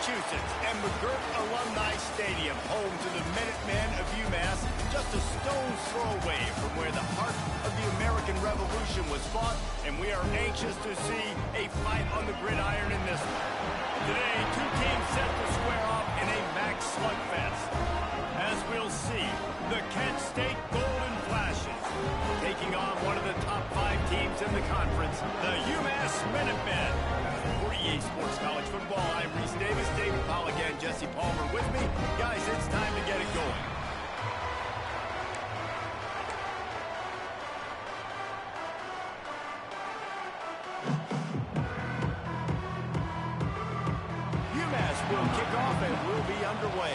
Massachusetts, and McGirt Alumni Stadium, home to the Minutemen of UMass, just a stone's throw away from where the heart of the American Revolution was fought, and we are anxious to see a fight on the gridiron in this one. Today, two teams set to square off in a max slugfest. As we'll see, the Kent State Golden Flashes taking on one of the top 5 teams in the conference, the UMass Minutemen. For EA Sports College Football, I'm Reese Davis, David Powell again, Jesse Palmer with me. Guys, it's time to get it going. UMass will kick off and will be underway.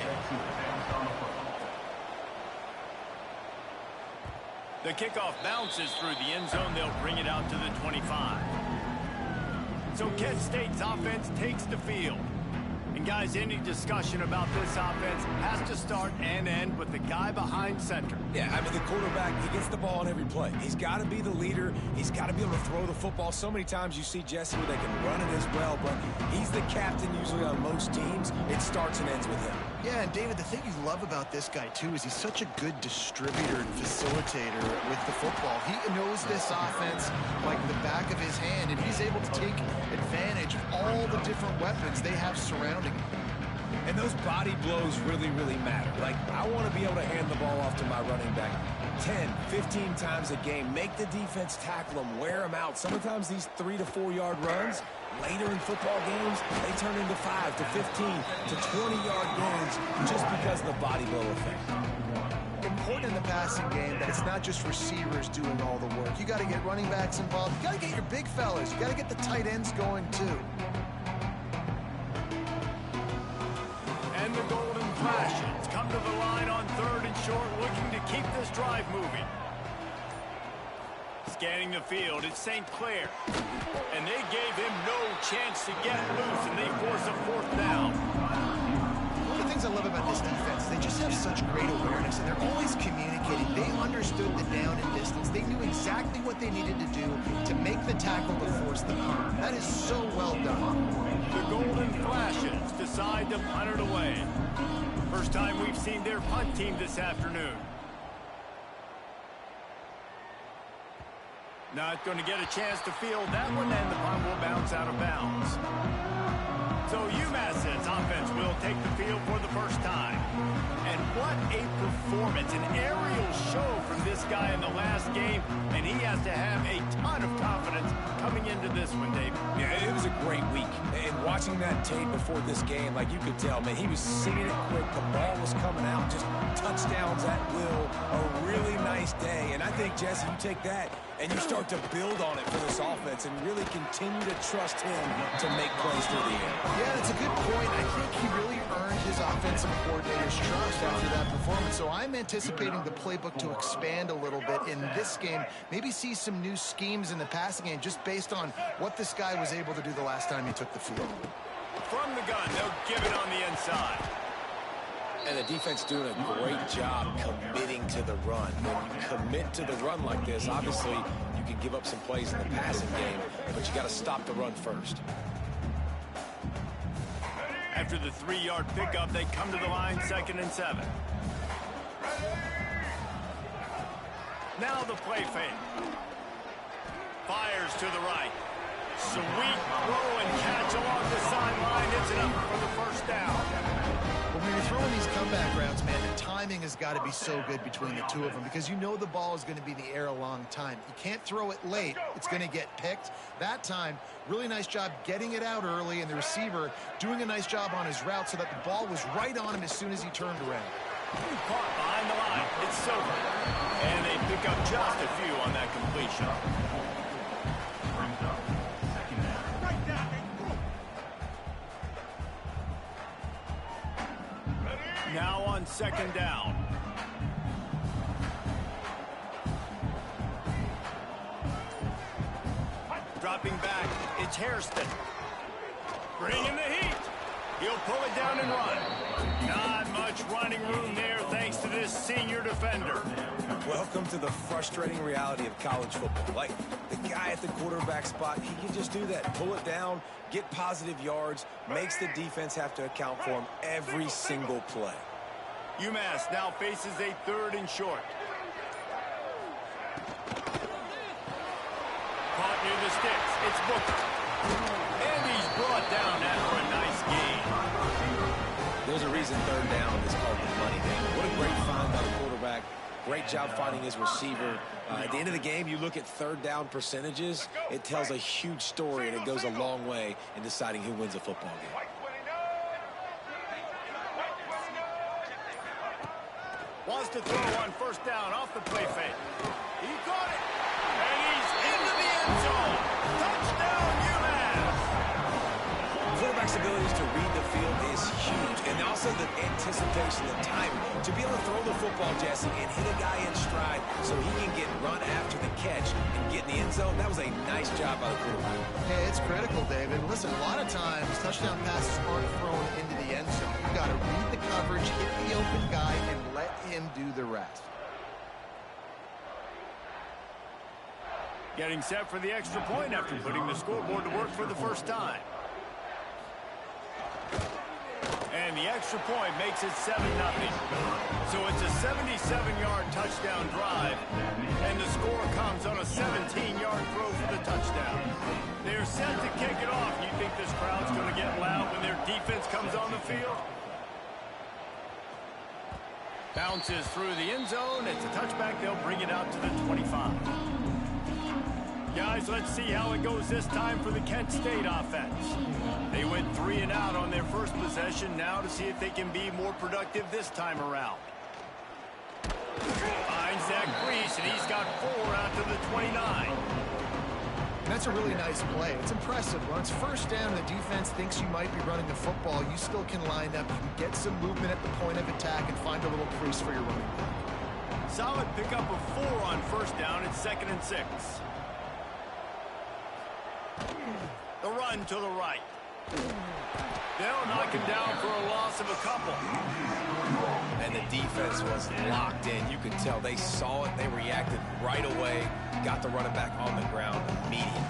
The kickoff bounces through the end zone. They'll bring it out to the 25. So Kent State's offense takes the field. And guys, any discussion about this offense has to start and end with the guy behind center. Yeah, I mean, the quarterback, he gets the ball on every play. He's got to be the leader. He's got to be able to throw the football. So many times you see Jesse where they can run it as well, but he's the captain usually on most teams. It starts and ends with him. Yeah, and David, the thing you love about this guy, too, is he's such a good distributor and facilitator with the football. He knows this offense like the back of his hand, and he's able to take advantage of all the different weapons they have surrounding him. And those body blows really, really matter. Like, I want to be able to hand the ball off to my running back 10, 15 times a game. Make the defense tackle them, wear them out. Sometimes these 3 to 4 yard runs, later in football games, they turn into 5 to 15 to 20-yard gains just because of the body blow effect. Important in the passing game that it's not just receivers doing all the work. You got to get running backs involved. You got to get your big fellas. You got to get the tight ends going, too. And the Golden Flashes come to the line on 3rd and short, looking to keep this drive moving. Scanning the field, it's St. Clair. And they gave him no chance to get loose, and they force a 4th down. One of the things I love about this defense, they just have such great awareness, and they're always communicating. They understood the down and distance. They knew exactly what they needed to do to make the tackle to force the punt. That is so well done. The Golden Flashes decide to punt it away. First time we've seen their punt team this afternoon. Not going to get a chance to field that one, and the punt will bounce out of bounds. So UMass's offense will take the field for the first time. And what a performance, an aerial show from this guy in the last game, and he has to have a ton of confidence coming into this one, Dave. Yeah, it was a great week. And watching that tape before this game, like you could tell, man, he was singing it quick. The ball was coming out, just touchdowns at will. A really nice day. And I think, Jesse, you take that and you start to build on it for this offense and really continue to trust him to make plays through the air. Yeah, that's a good point. I think he really earned his offensive coordinator's trust after that performance. So I'm anticipating the playbook to expand a little bit in this game. Maybe see some new schemes in the passing game just based on what this guy was able to do the last time he took the field. From the gun, they'll give it on the inside. And the defense doing a great job committing to the run. When you commit to the run like this, obviously you can give up some plays in the passing game, but you got to stop the run first. After the 3-yard pickup, they come to the line 2nd and 7. Now the play fake. Fires to the right. Sweet throw and catch along the sideline. It's enough for the first down. When you're throwing these comeback routes, man, the timing has got to be so good between the two of them because you know the ball is going to be in the air a long time. You can't throw it late. It's going to get picked. That time, really nice job getting it out early, and the receiver doing a nice job on his route so that the ball was right on him as soon as he turned around. Caught behind the line. It's Silver. And they pick up just a few on that completion. Now on 2nd down. Dropping back, it's Hairston. Bringing the heat. He'll pull it down and run. Not much running room there thanks to this senior defender. Welcome to the frustrating reality of college football. Like, the guy at the quarterback spot, he can just do that. Pull it down, get positive yards, makes the defense have to account for him every single play. UMass now faces a 3rd and short. Caught near the sticks. It's Booker. And he's brought down after a nice gain. There's a reason 3rd down is called the money down. What a great find by the quarterback. Great job finding his receiver. At the end of the game, you look at 3rd down percentages. It tells a huge story, and it goes a long way in deciding who wins a football game. Wants to throw on 1st down off the play fake. He caught it. And he's into the end zone. Touchdown, UMass. Quarterback's abilities to read the field is huge. And also the anticipation, the time to be able to throw the football, Jesse, and hit a guy in stride so he can get run after the catch and get in the end zone. That was a nice job by the quarterback. Hey, it's critical, David. Listen, a lot of times touchdown passes aren't thrown into the end zone. You got to read the coverage, hit the open guy, and let him do the rest. Getting set for the extra point after putting the scoreboard to work for the 1st time. And the extra point makes it 7-0. So it's a 77-yard touchdown drive, and the score comes on a 17-yard throw for the touchdown. They're set to kick it off. You think this crowd's going to get loud when their defense comes on the field? Bounces through the end zone. It's a touchback. They'll bring it out to the 25. Guys, let's see how it goes this time for the Kent State offense. They went 3 and out on their first possession. Now to see if they can be more productive this time around. Finds that crease, and he's got 4 out to the 29. That's a really nice play. It's impressive. When it's 1st down, the defense thinks you might be running the football. You still can line up. You can get some movement at the point of attack and find a little crease for your running back. Solid pickup of 4 on 1st down. It's 2nd and 6. The run to the right. They'll knock him down for a loss of a couple. And the defense was locked in. You could tell they saw it. They reacted right away. Got the running back on the ground immediately.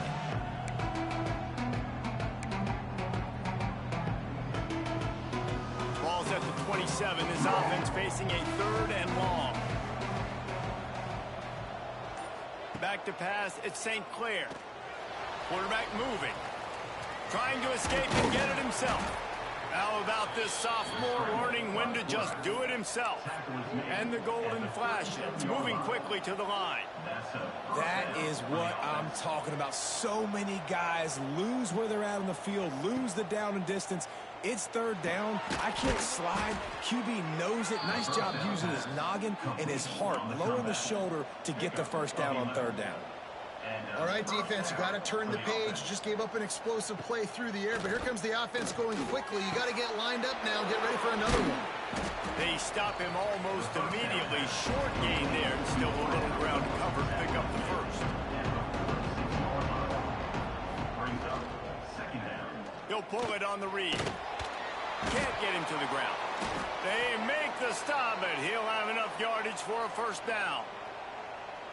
Ball's at the 27. This offense facing a 3rd and long. Back to pass. It's St. Clair. Quarterback moving. Trying to escape and get it himself. How about this sophomore learning when to just do it himself? And the golden flashes, moving quickly to the line. That is what I'm talking about. So many guys lose where they're at on the field, lose the down and distance. It's 3rd down. I can't slide. QB knows it. Nice job using his noggin and his heart, lowering the shoulder to get the 1st down on 3rd down. All right, defense, you got to turn the page. You just gave up an explosive play through the air, but here comes the offense going quickly. You got to get lined up now. Get ready for another one. They stop him almost immediately. Short gain there, and still a little ground cover to pick up the 1st. He'll pull it on the read. Can't get him to the ground. They make the stop, but he'll have enough yardage for a 1st down.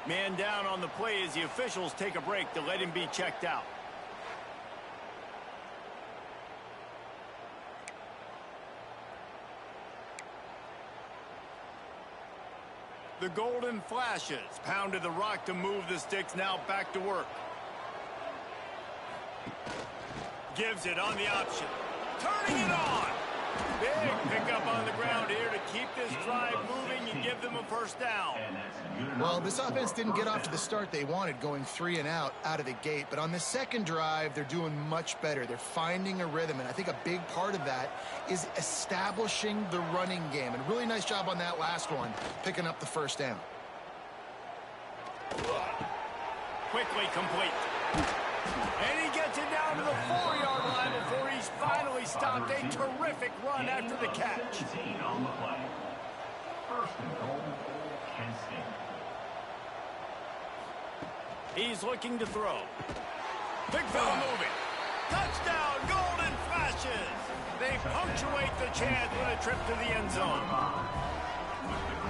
Man down on the play as the officials take a break to let him be checked out. The golden flashes pounded the rock to move the sticks. Now back to work. Gives it on the option. Turning it on. Big pickup on the ground here to keep this drive moving and give them a 1st down. Well, this offense didn't get off to the start they wanted, going 3 and out of the gate. But on the 2nd drive, they're doing much better. They're finding a rhythm, and I think a big part of that is establishing the running game. And really nice job on that last one, picking up the 1st down. Quickly complete. And he gets it down to the 4-yard line before he's finally stopped. A terrific run after the catch. He's looking to throw. Big fella moving. Touchdown, golden flashes. They punctuate the chance with a trip to the end zone.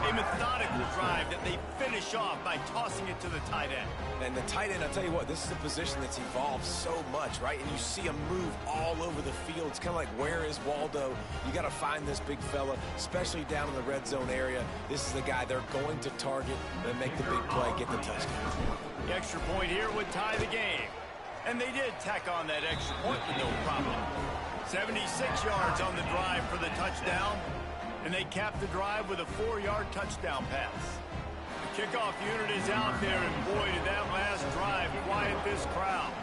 A methodical drive that they finish off by tossing it to the tight end. And the tight end, I'll tell you what, this is a position that's evolved so much, right? And you see him move all over the field. It's kind of like, where is Waldo? You got to find this big fella, especially down in the red zone area. This is the guy they're going to target and make the big play, get the touchdown. The extra point here would tie the game. And they did tack on that extra point with no problem. 76 yards on the drive for the touchdown. And they capped the drive with a 4-yard touchdown pass. The kickoff unit is out there, and boy, did that last drive quiet this crowd.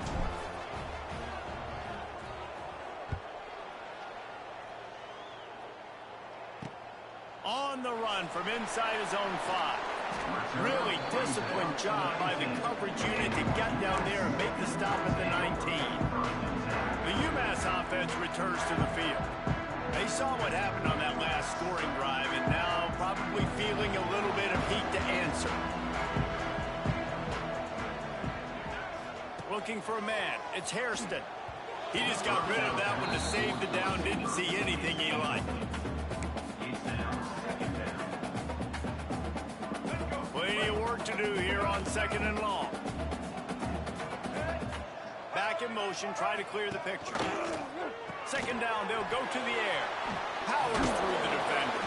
On the run from inside his own 5. Really disciplined job by the coverage unit to get down there and make the stop at the 19. The UMass offense returns to the field. They saw what happened on that last scoring drive and now probably feeling a little bit of heat to answer. Looking for a man. It's Hairston. He just got rid of that one to save the down. Didn't see anything he liked. Plenty of work to do here on 2nd and long. Back in motion, try to clear the picture. 2nd down, they'll go to the air. Powers through the defender.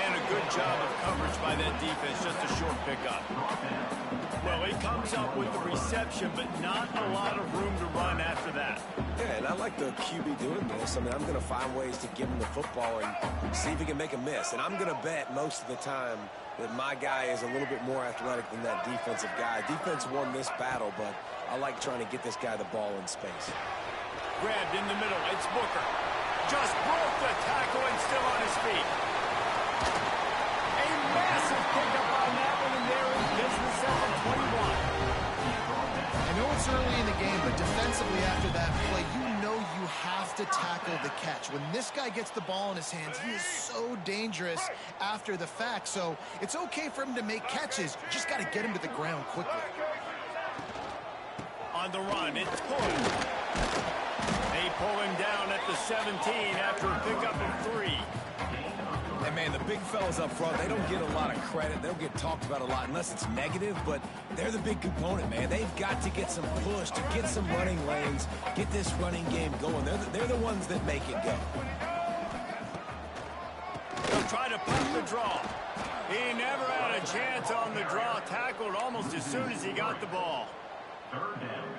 And a good job of coverage by that defense, just a short pickup. Well, he comes up with the reception, but not a lot of room to run after that. Yeah, and I like the QB doing this. I mean, I'm going to find ways to give him the football and see if he can make a miss. And I'm going to bet most of the time that my guy is a little bit more athletic than that defensive guy. Defense won this battle, but I like trying to get this guy the ball in space. Grabbed in the middle. It's Booker. Just broke the tackle and still on his feet. A massive pickup on that one, and there is business at the 21. I know it's early in the game, but defensively after that play, you know you have to tackle the catch. When this guy gets the ball in his hands, he is so dangerous after the fact. So it's okay for him to make catches. You just got to get him to the ground quickly. On the run, it's Hood. They pull him down at the 17 after a pickup of 3. And, man, the big fellas up front, they don't get a lot of credit. They don't get talked about a lot unless it's negative, but they're the big component, man. They've got to get some push, to get some running lanes, get this running game going. They're the ones that make it go. They'll try to pump the draw. He never had a chance on the draw, tackled almost as soon as he got the ball.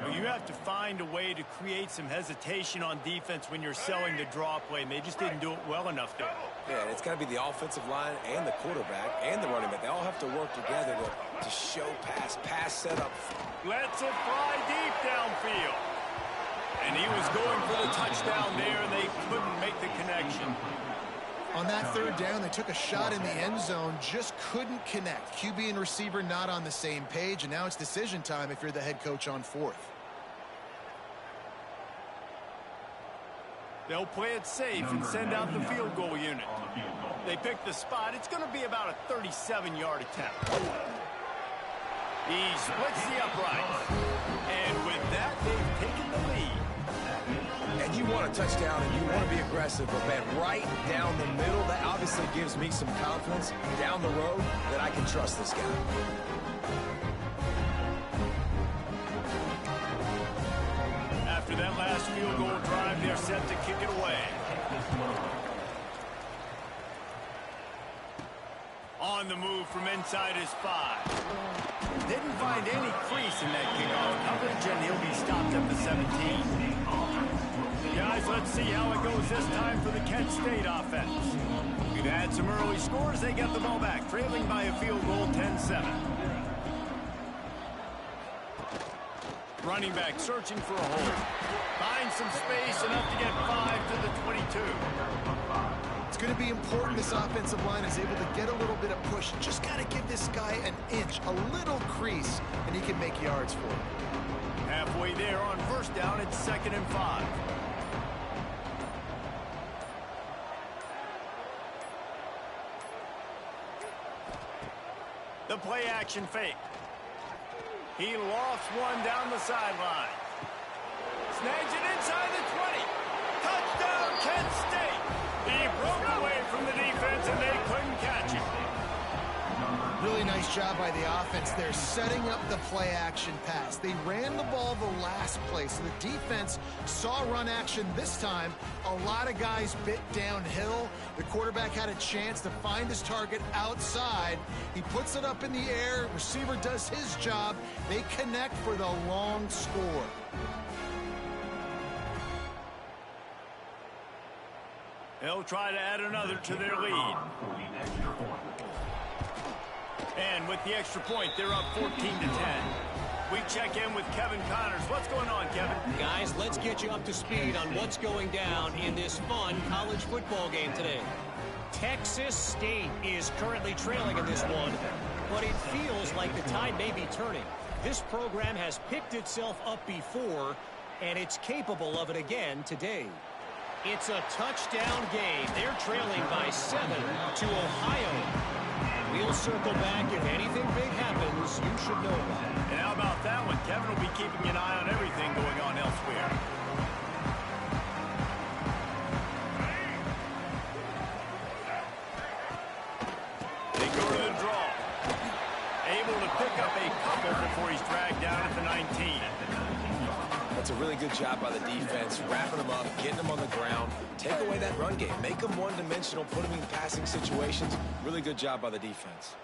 Well, you have to find a way to create some hesitation on defense when you're selling the draw play, and they just didn't do it well enough there. Yeah, and it's got to be the offensive line and the quarterback and the running back. They all have to work together to show pass setup. Lets it fly deep downfield. And he was going for the touchdown there, and they couldn't make the connection. On that 3rd down, they took a shot in the end zone, just couldn't connect. QB and receiver not on the same page, and now it's decision time if you're the head coach on 4th. They'll play it safe and send out the field goal unit. They pick the spot. It's going to be about a 37-yard attempt. He splits the uprights. And with that, they've taken the lead. And you want a touchdown and you want to be aggressive, but, man, right down the middle, that obviously gives me some confidence down the road that I can trust this guy. After that last field goal drive, they're set to kick it away. On the move from inside his 5. Didn't find any crease in that kickoff coverage, and he'll be stopped at the 17. Guys, let's see how it goes this time for the Kent State offense. We've had some early scores. They get the ball back, trailing by a field goal 10-7. Running back searching for a hole. Finds some space, enough to get 5 to the 22. It's going to be important this offensive line is able to get a little bit of push. Just got to give this guy an inch, a little crease, and he can make yards for it. Halfway there on 1st down, it's 2nd and 5. The play action fake. He lofts one down the sideline. Snags it inside the 20. Touchdown, Kent State. He broke away from the defense, and they couldn't catch him. Really nice job by the offense there, setting up the play-action pass. They ran the ball the last play, so the defense saw run action this time. A lot of guys bit downhill. The quarterback had a chance to find his target outside. He puts it up in the air. Receiver does his job. They connect for the long score. They'll try to add another to their lead. And with the extra point, they're up 14-10. We check in with Kevin Connors. What's going on, Kevin? Guys, let's get you up to speed on what's going down in this fun college football game today. Texas State is currently trailing in this one, but it feels like the tide may be turning. This program has picked itself up before, and it's capable of it again today. It's a touchdown game. They're trailing by 7 to Ohio. We'll circle back. If anything big happens, you should know about it. And how about that one? Kevin will be keeping an eye on everything going on elsewhere. They go to the draw. Able to pick up a couple before he's dragged down at the 19. That's a really good job by the defense, wrapping them up, getting them on the ground. Take away that run game. Make them one-dimensional, put them in passing situations. Really good job by the defense.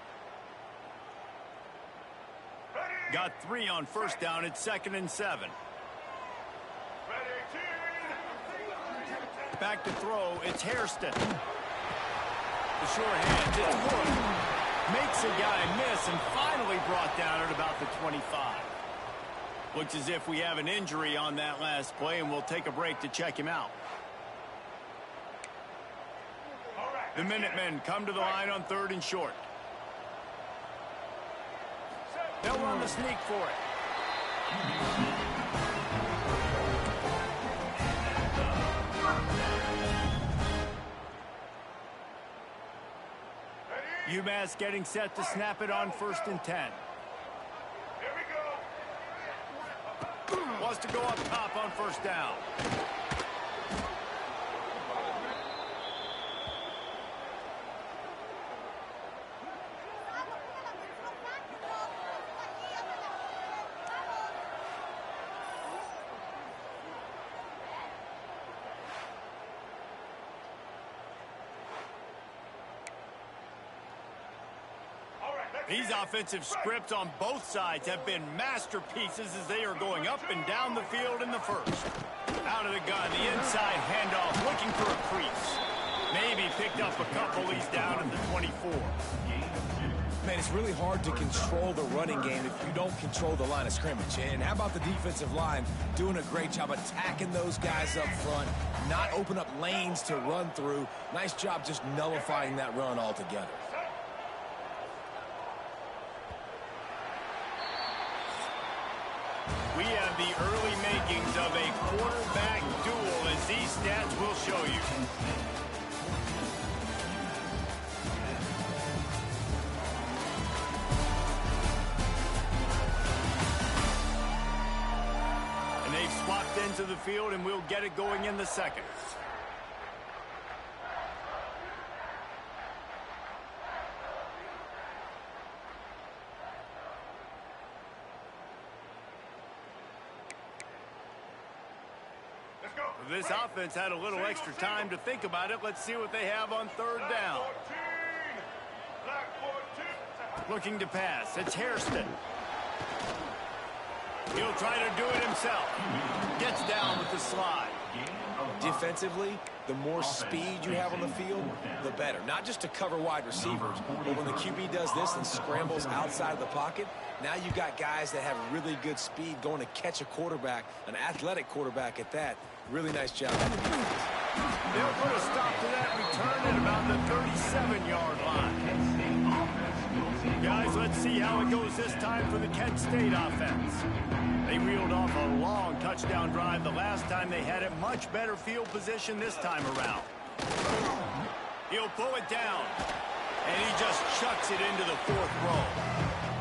Got 3 on first down. It's 2nd and 7. Back to throw. It's Hairston. The short hand. It's Wood. Makes a guy miss and finally brought down at about the 25. Looks as if we have an injury on that last play, and we'll take a break to check him out. The Minutemen come to the line on 3rd and short. They'll run the sneak for it. UMass getting set to snap it on 1st and 10. Wants to go up top on first down. These offensive scripts on both sides have been masterpieces as they are going up and down the field in the first. Out of the gun, the inside handoff, looking for a crease. Maybe picked up a couple. He's down at the 24. Man, it's really hard to control the running game if you don't control the line of scrimmage. And how about the defensive line doing a great job attacking those guys up front, not open up lanes to run through. Nice job just nullifying that run altogether. We have the early makings of a quarterback duel, as these stats will show you. And they've swapped into the field, and we'll get it going in the second. This offense had a little extra time to think about it. Let's see what they have on 3rd down. Looking to pass. It's Hairston. He'll try to do it himself. Gets down with the slide. Defensively, the more speed you have on the field, the better. Not just to cover wide receivers, but when the QB does this and scrambles outside of the pocket, now you've got guys that have really good speed going to catch a quarterback, an athletic quarterback at that. Really nice job on the defense. They'll put a stop to that return at about the 37-yard line. Guys, let's see how it goes this time for the Kent State offense. They reeled off a long touchdown drive the last time they had it. Much better field position this time around. He'll pull it down, and he just chucks it into the 4th row.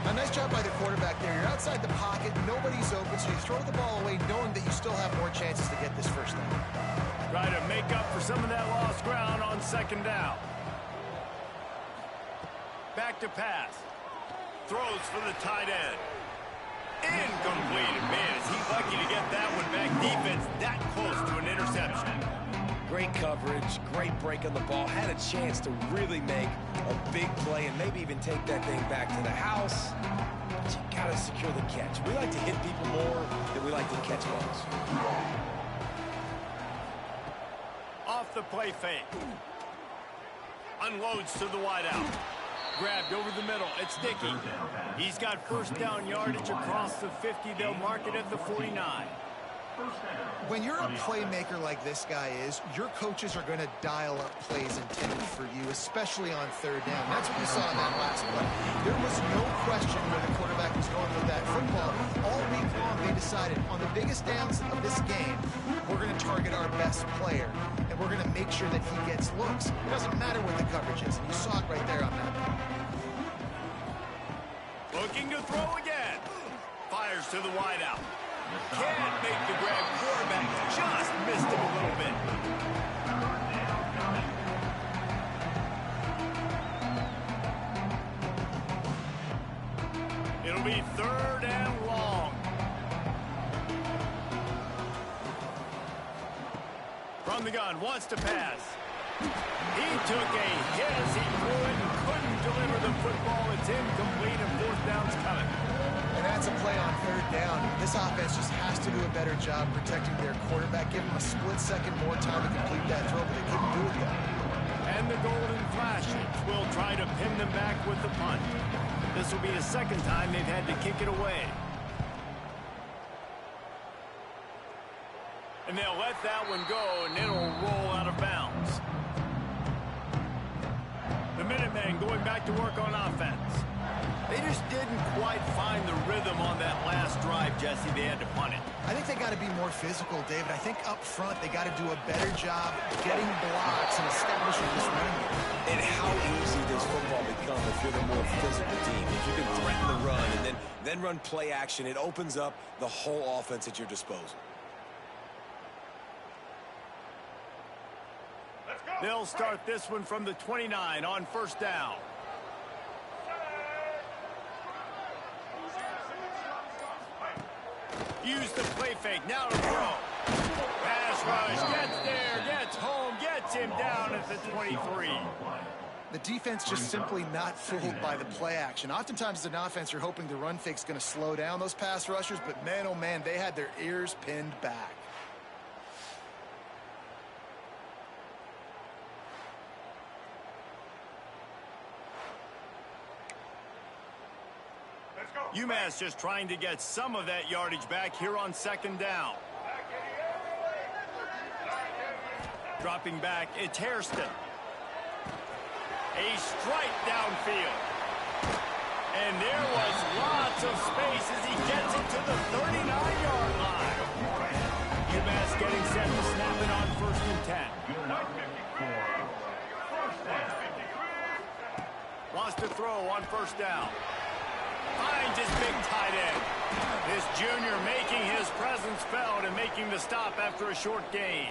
A nice job by the quarterback there. You're outside the pocket, nobody's open, so you throw the ball away knowing that you still have more chances to get this first down. Try to make up for some of that lost ground on 2nd down. Back to pass. Throws for the tight end. Incomplete. Man, is he lucky to get that one back. Defense that close to an interception. Great coverage, great break on the ball. Had a chance to really make a big play and maybe even take that thing back to the house. But you got to secure the catch. We like to hit people more than we like to catch balls. Off the play fake. Unloads to the wideout. Grabbed over the middle. It's Dickey. He's got first down yardage across the 50. They'll mark it at the 49. When you're a playmaker like this guy is, your coaches are going to dial up plays intended for you, especially on third down. That's what you saw in that last play. There was no question where the quarterback was going with that football. All week long, they decided on the biggest downs of this game, we're going to target our best player, and we're going to make sure that he gets looks. It doesn't matter what the coverage is. You saw it right there on that. Looking to throw again. Fires to the wideout. Can't make the grab. Quarterback just missed him a little bit. It'll be third and long. From the gun, wants to pass. He took a hit as he threw it and couldn't deliver the football. It's incomplete and fourth down's coming. And that's a play on third down. This offense just has to do a better job protecting their quarterback. Give him a split second more time to complete that throw, but they couldn't do it though. And the golden flashes will try to pin them back with the punt. This will be the second time they've had to kick it away. And they'll let that one go, and it'll roll out of bounds. The Minutemen going back to work on offense. They just didn't quite find the rhythm on that last drive, Jesse. They had to punt it. I think they got to be more physical, David. I think up front they got to do a better job getting blocks and establishing this running game. And how easy does football become if you're the more physical team? If you can threaten the run and then run play action, it opens up the whole offense at your disposal. They'll start this one from the 29 on first down. Use the play fake, now to throw. Pass rush, gets there, gets home, gets him down at the 23. The defense just simply not fooled by the play action. Oftentimes as an offense, you're hoping the run fake's going to slow down those pass rushers, but man, oh man, they had their ears pinned back. UMass just trying to get some of that yardage back here on second down. Dropping back, it's Hairston. A strike downfield. And there was lots of space as he gets it to the 39-yard line. UMass getting set to snap it on first and 10. Wants to throw on first down. Finds his big tight end. This junior making his presence felt and making the stop after a short gain.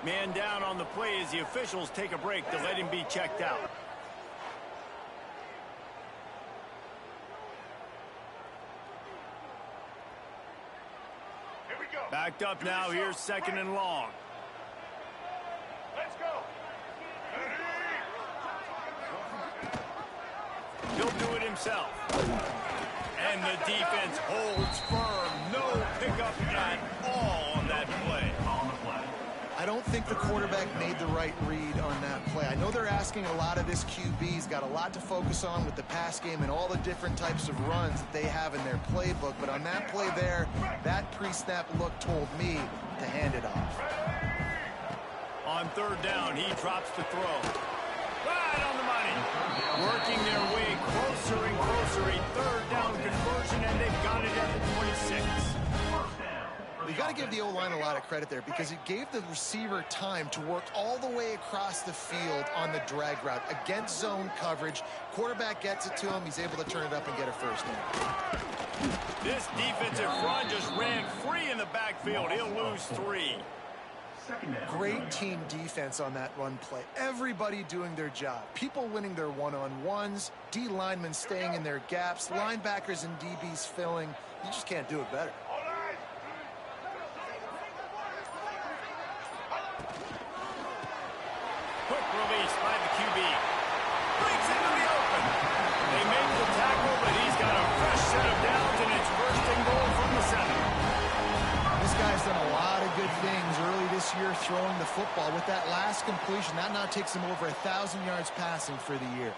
Man down on the play as the officials take a break to let him be checked out. Here we go. Backed up now, here's second and long. Let's go. He'll do it himself. And the defense holds firm. No pickup at all on that play. I don't think the quarterback made the right read on that play. I know they're asking a lot of this QB. He's got a lot to focus on with the pass game and all the different types of runs that they have in their playbook. But on that play there, that pre-snap look told me to hand it off. On third down, he drops to throw. Right on the money. Working their way closer and closer. A third down conversion, and they've got it at the 26. You got to give the O-line a lot of credit there because it gave the receiver time to work all the way across the field on the drag route against zone coverage. Quarterback gets it to him. He's able to turn it up and get a first down. This defensive front just ran free in the backfield. He'll lose 3. Great team defense on that run play. Everybody doing their job. People winning their one-on-ones, D linemen staying in their gaps, linebackers and DBs filling. You just can't do it better. Quick release by the QB. Brings into the open. They make the tackle, but he's got a fresh set of downs, and it's first and goal from the 7. This guy's done a lot of good things early this year throwing the football. With that last completion, that now takes him over 1,000 yards passing for the year.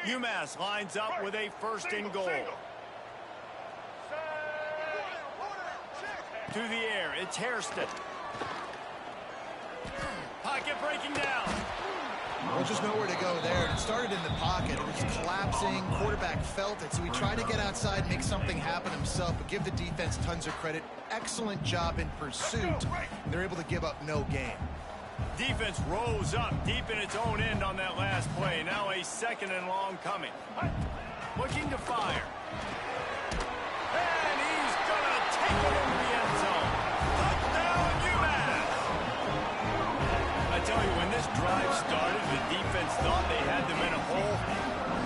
UMass lines up with a first and goal. To the air, it's Hairston. Pocket breaking down. Well, just nowhere to go there. It started in the pocket. It was collapsing. Quarterback felt it, so he tried to get outside, make something happen himself, but give the defense tons of credit. Excellent job in pursuit. They're able to give up no gain. Defense rose up deep in its own end on that last play. Now a second and long coming. Looking to fire. And he's going to take it into the end zone. Touchdown, UMass! I tell you, when this drive started, the defense thought they had them in a hole.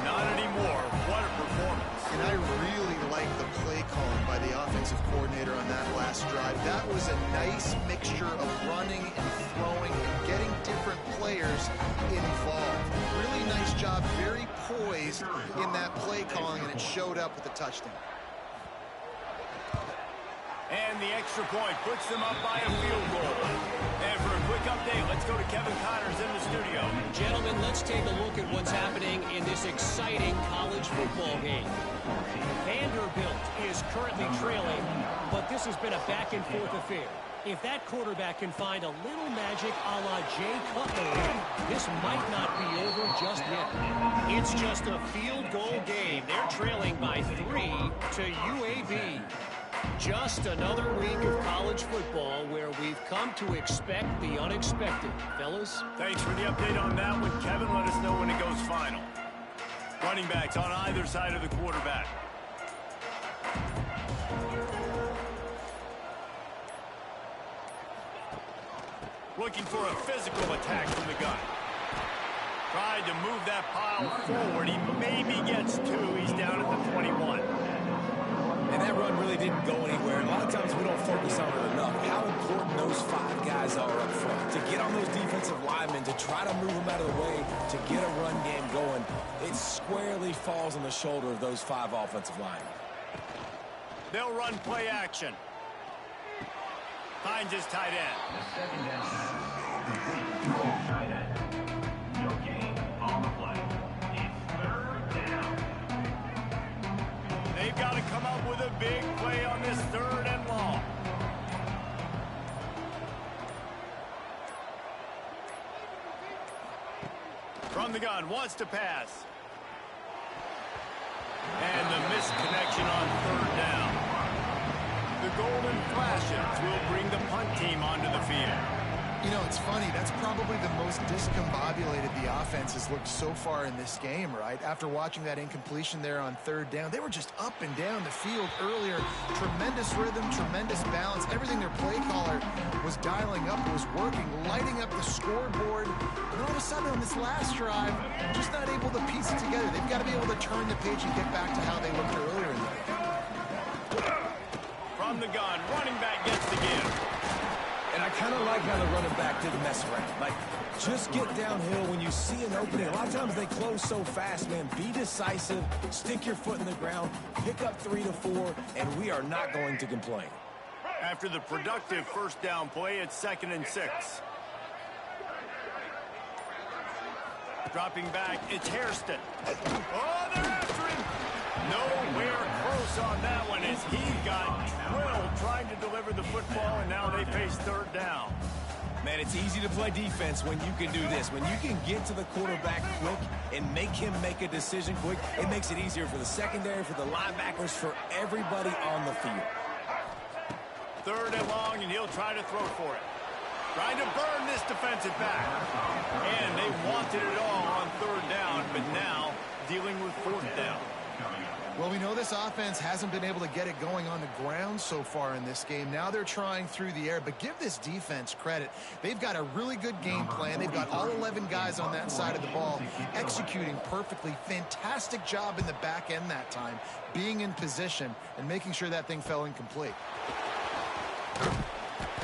Not anymore. What a performance. And I really like the play calling by the offensive coordinator on that last drive. That was a nice mixture of running and throwing and getting different players involved. Really nice job, very poised in that play calling, and it showed up with the touchdown. And the extra point puts them up by a field goal. And for a quick update, let's go to Kevin Connors in the studio. Gentlemen, let's take a look at what's happening in this exciting college football game. Vanderbilt is currently trailing, but this has been a back-and-forth affair. If that quarterback can find a little magic a la Jay Cutler, this might not be over just yet. It's just a field goal game. They're trailing by 3 to UAB. Just another week of college football where we've come to expect the unexpected. Fellas? Thanks for the update on that one, Kevin. Let us know when it goes final. Running backs on either side of the quarterback. Looking for a physical attack from the gun. Tried to move that pile forward. He maybe gets 2. He's down at the 21. And that run really didn't go anywhere. A lot of times we don't focus on it enough. How important those 5 guys are up front. To get on those defensive linemen, to try to move them out of the way, to get a run game going, it squarely falls on the shoulder of those 5 offensive linemen. They'll run play action. Finds his tight end. The second down. Tight end. No gain on the play. It's third down. They've got to come up with a big play on this 3rd and long. From the gun, wants to pass. And the missed connection on 3rd down. The golden flashes will bring the punt team onto the field. You know, it's funny. That's probably the most discombobulated the offense has looked so far in this game, right? After watching that incompletion there on 3rd down, they were just up and down the field earlier. Tremendous rhythm, tremendous balance. Everything their play caller was dialing up was working, lighting up the scoreboard. And all of a sudden on this last drive, just not able to piece it together. They've got to be able to turn the page and get back to how they looked earlier in the game. From the gun, running back gets the give. And I kind of like how the running back didn't mess around. Like, just get downhill when you see an opening. A lot of times they close so fast, man. Be decisive, stick your foot in the ground, pick up 3 to 4, and we are not going to complain. After the productive first down play, it's 2nd and 6. Dropping back, it's Hairston. Oh, they're after him. Nowhere close on that one as he got drilled trying to deliver the football, and now they face 3rd down. Man, it's easy to play defense when you can do this. When you can get to the quarterback quick and make him make a decision quick, it makes it easier for the secondary, for the linebackers, for everybody on the field. 3rd and long, and he'll try to throw for it. Trying to burn this defensive back. And they wanted it all on 3rd down, but 4th down. Well, we know this offense hasn't been able to get it going on the ground so far in this game. Now they're trying through the air, but give this defense credit. They've got a really good game plan. They've got all 11 guys on that side of the ball executing perfectly. Fantastic job in the back end that time, being in position and making sure that thing fell incomplete.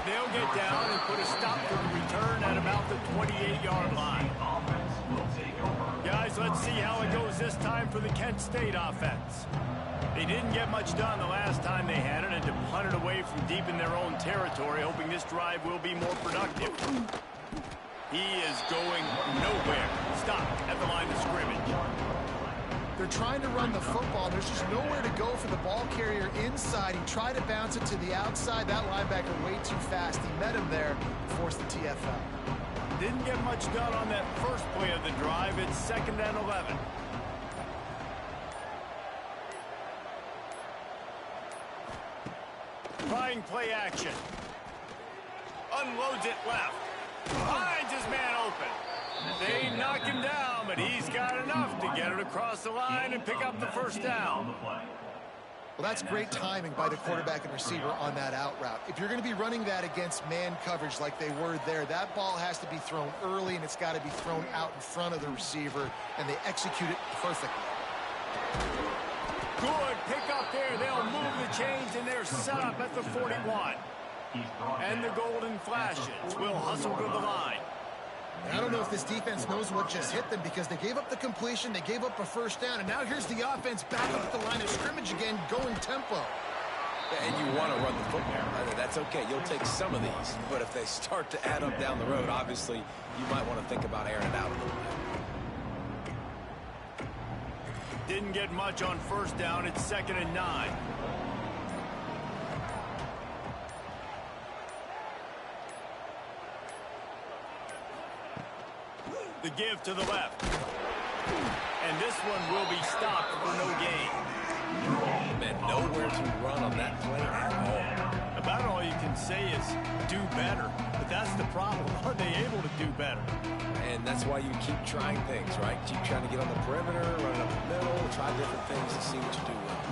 They'll get down and put a stop to the return at about the 28-yard line. Guys, let's see how it goes this time for the Kent State offense. They didn't get much done the last time they had it, and to punt it away from deep in their own territory, hoping this drive will be more productive. He is going nowhere. Stop at the line of scrimmage. They're trying to run the football. There's just nowhere to go for the ball carrier inside. He tried to bounce it to the outside. That linebacker way too fast. He met him there, forced the TFL. Didn't get much done on that first play of the drive. It's 2nd and 11. Trying play action. Unloads it left. Finds his man open. They knock him down, but he's got enough to get it across the line and pick up the 1st down. Well, that's great timing by the quarterback and receiver on that out route. If you're going to be running that against man coverage like they were there, that ball has to be thrown early, and it's got to be thrown out in front of the receiver, and they execute it perfectly. Good pick up there. They'll move the chains, and they're set up at the 41. And the golden flashes will hustle to the line. I don't know if this defense knows what just hit them, because they gave up the completion, they gave up a 1st down, and now here's the offense back up at the line of scrimmage again, going tempo. And you want to run the football. That's okay. You'll take some of these. But if they start to add up down the road, obviously, you might want to think about airing it out a little bit. Didn't get much on 1st down. It's 2nd and 9. The give to the left. And this one will be stopped for no gain. Man, nowhere to run on that play at all. About all you can say is do better. But that's the problem. Are they able to do better? And that's why you keep trying things, right? Keep trying to get on the perimeter, run it up the middle, try different things to see what you do well.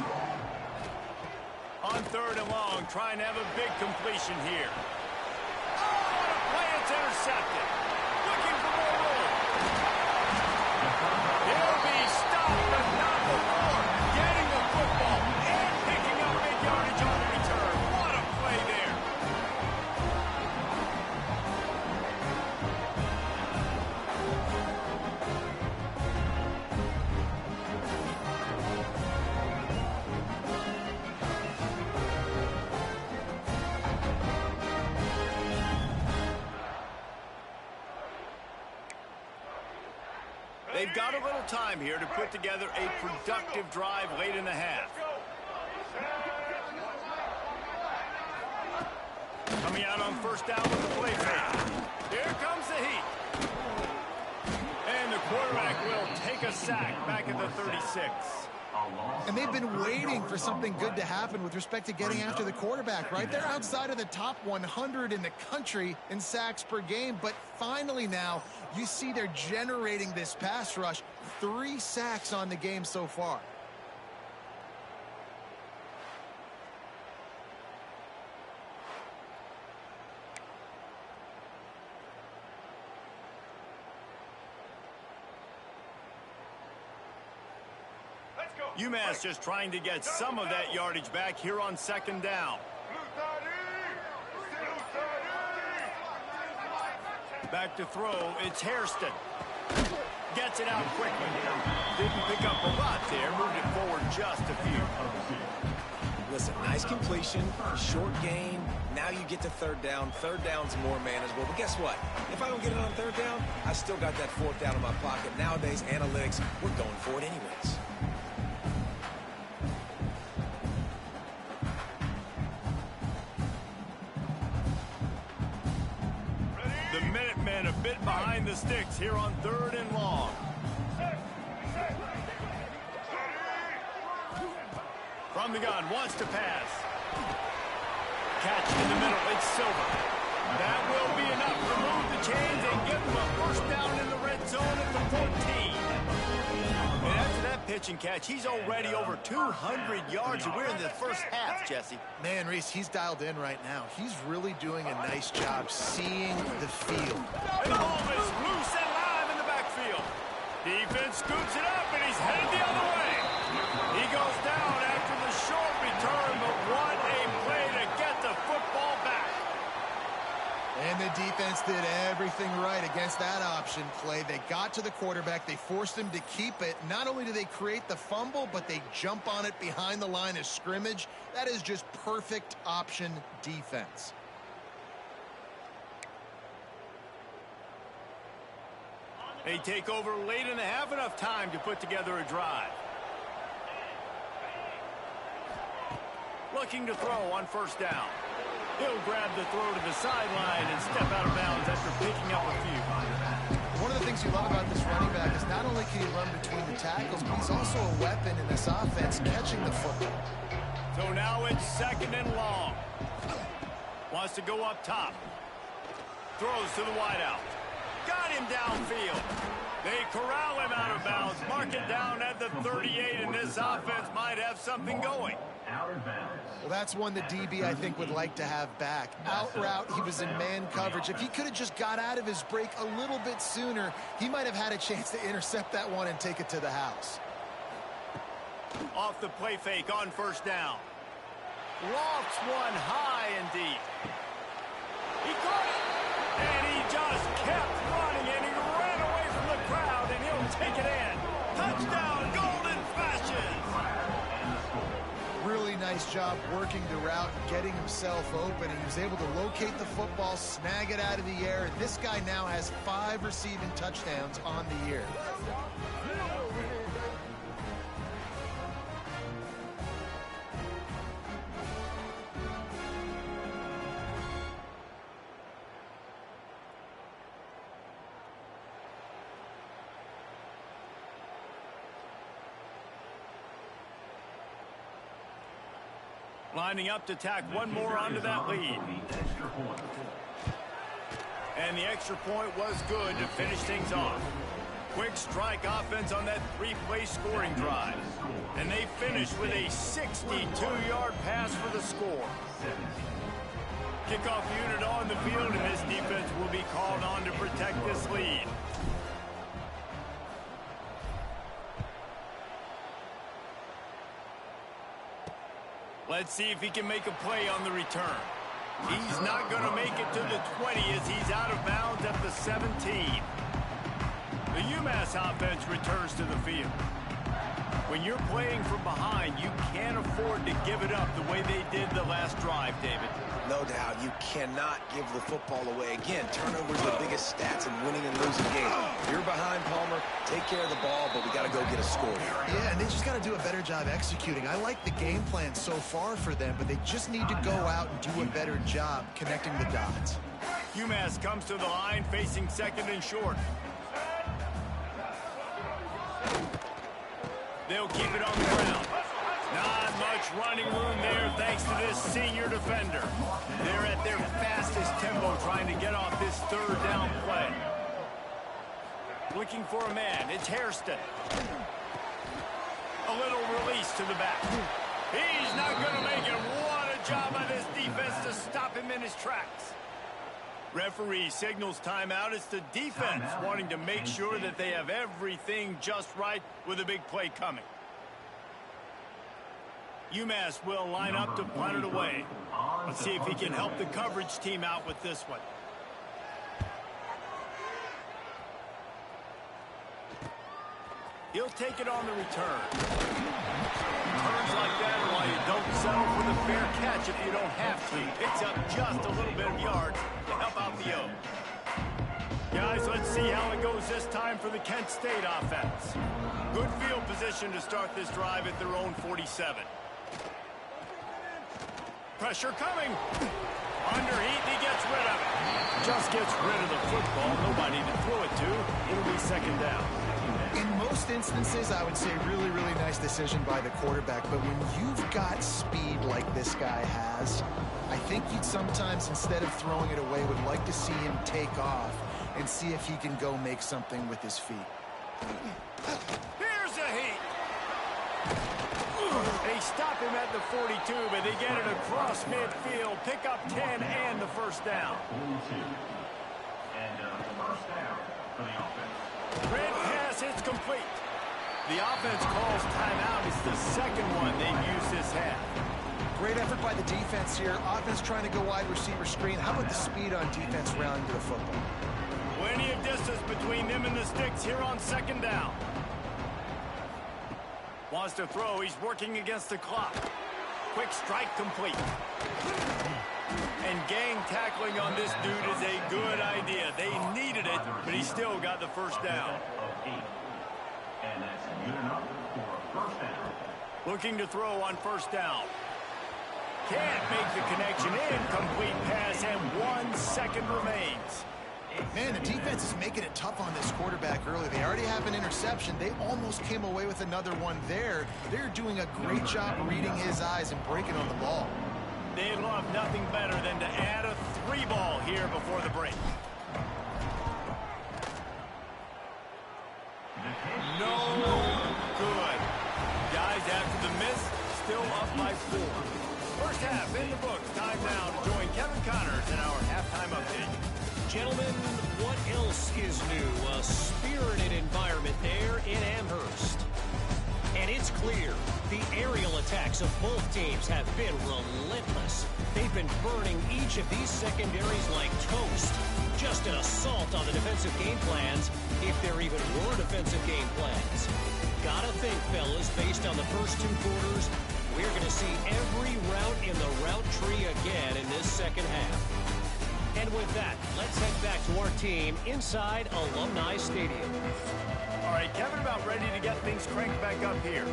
On 3rd and long, trying to have a big completion here. Oh, what a play. It's intercepted. Looking for more room. He'll be stopped, but not before getting the football and picking up big yardage on the return. What a play there. They've got a little time here to put together a productive drive late in the half. Coming out on 1st down with the play fake. Here comes the heat. And the quarterback will take a sack back at the 36. And they've been waiting for something good to happen with respect to getting after the quarterback, right? They're outside of the top 100 in the country in sacks per game, but finally now you see they're generating this pass rush. 3 sacks on the game so far. UMass just trying to get some of that yardage back here on 2nd down. Back to throw, it's Hairston. Gets it out quickly. Didn't pick up a lot there, moved it forward just a few. Listen, nice completion, short gain. Now you get to 3rd down. 3rd down's more manageable. But guess what? If I don't get it on 3rd down, I still got that 4th down in my pocket. Nowadays, analytics, we're going for it anyways. A bit behind the sticks here on 3rd and long. From the gun, wants to pass. Catch in the middle, it's Silver. That will be enough to move the chains and give them a 1st down in the red zone at the 14. And after that pitch pitch and catch. He's already over 200 yards, and we're in the first half, Jesse. Man, Reese, he's dialed in right now. He's really doing a nice job seeing the field. And the ball is loose and live in the backfield. Defense scoops it up, and he's headed the other way. He goes down after the short return, but what a play to get the football back. And the defense did everything right against that option play. They got to the quarterback. They forced him to keep it. Not only do they create the fumble, but they jump on it behind the line of scrimmage. That is just perfect option defense. They take over late and have enough time to put together a drive. Looking to throw on first down. He'll grab the throw to the sideline and step out of bounds after picking up a few. One of the things you love about this running back is not only can he run between the tackles, but he's also a weapon in this offense catching the football. So now it's second and long. Wants to go up top. Throws to the wideout. Got him downfield. They corral him out of bounds. Mark it down at the 38, and this offense might have something going. Well, that's one the DB, I think, would like to have back. Out route, he was in man coverage. If he could have just got out of his break a little bit sooner, he might have had a chance to intercept that one and take it to the house. Off the play fake on first down. Lofts one high and deep. He caught it, and he just kept running, and he ran away from the crowd, and he'll take it in. Touchdown, Golden Fashions! Really nice job working the route, getting himself open. He was able to locate the football, snag it out of the air, and this guy now has 5 receiving touchdowns on the year. Lining up to tack one more onto that lead. And the extra point was good to finish things off. Quick strike offense on that 3-play scoring drive. And they finished with a 62-yard pass for the score. Kickoff unit on the field, and this defense will be called on to protect this lead. Let's see if he can make a play on the return. He's not going to make it to the 20 as he's out of bounds at the 17. The UMass offense returns to the field. When you're playing from behind, you can't afford to give it up the way they did the last drive, David. No doubt, you cannot give the football away. Again, turnovers are the biggest stats in winning and losing games. You're behind, Palmer, take care of the ball, but we got to go get a score. Yeah, and they just got to do a better job executing. I like the game plan so far for them, but they just need to go out and do a better job connecting the dots. UMass comes to the line facing second and short. They'll keep it on the ground. Not much running room there thanks to this senior defender. They're at their fastest tempo trying to get off this third down play. Looking for a man. It's Hairston. A little release to the back. He's not going to make it. What a job by this defense to stop him in his tracks. Referee signals timeout. It's the defense wanting to make sure that they have everything just right with a big play coming. UMass will line up to punt it away. Let's see if he can help the coverage team out with this one. He'll take it on the return. Turns like that are why you don't settle for the fair catch if you don't have to. Picks up just a little bit of yards to help out the O. Guys, let's see how it goes this time for the Kent State offense. Good field position to start this drive at their own 47. Pressure coming. Underheat, he gets rid of it. Just gets rid of the football. Nobody to throw it to. It'll be second down. In most instances, I would say really, really nice decision by the quarterback. But when you've got speed like this guy has, I think you'd sometimes, instead of throwing it away, would like to see him take off and see if he can go make something with his feet. Here's a heat. They stop him at the 42, but they get it across midfield. Pick up 10 and the first down. 42. And first down for the offense. Red pass, it's complete. The offense calls timeout. It's the second one they've used this half. Great effort by the defense here. Offense trying to go wide receiver screen. How about the speed on defense rounding to the football? Plenty of distance between them and the sticks here on second down. Wants to throw. He's working against the clock. Quick strike complete. And gang tackling on this dude is a good idea. They needed it, but he still got the first down. And that's good enough for a first down. Looking to throw on first down. Can't make the connection. Incomplete pass, and 1 second remains. Man, the defense is making it tough on this quarterback early. They already have an interception. They almost came away with another one there. They're doing a great job reading his eyes and breaking on the ball. They'd love nothing better than to add a 3-ball here before the break. No good. Guys, after the miss, still up by 4. First half in the books. Time now to join Kevin Connors in our halftime update. Gentlemen, what else is new? A spirited environment there in Amherst. And it's clear, the aerial attacks of both teams have been relentless. They've been burning each of these secondaries like toast. Just an assault on the defensive game plans, if there even were defensive game plans. Gotta think, fellas, based on the first 2 quarters, we're going to see every route in the route tree again in this second half. And with that, let's head back to our team inside Alumni Stadium. All right, Kevin, about ready to get things cranked back up here.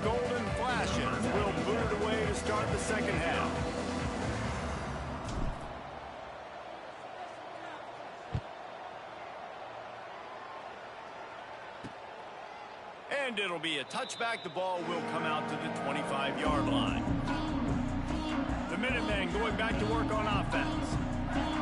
Golden flashes will boot it away to start the second half. And it'll be a touchback. The ball will come out to the 25-yard line. The Minutemen going back to work on offense.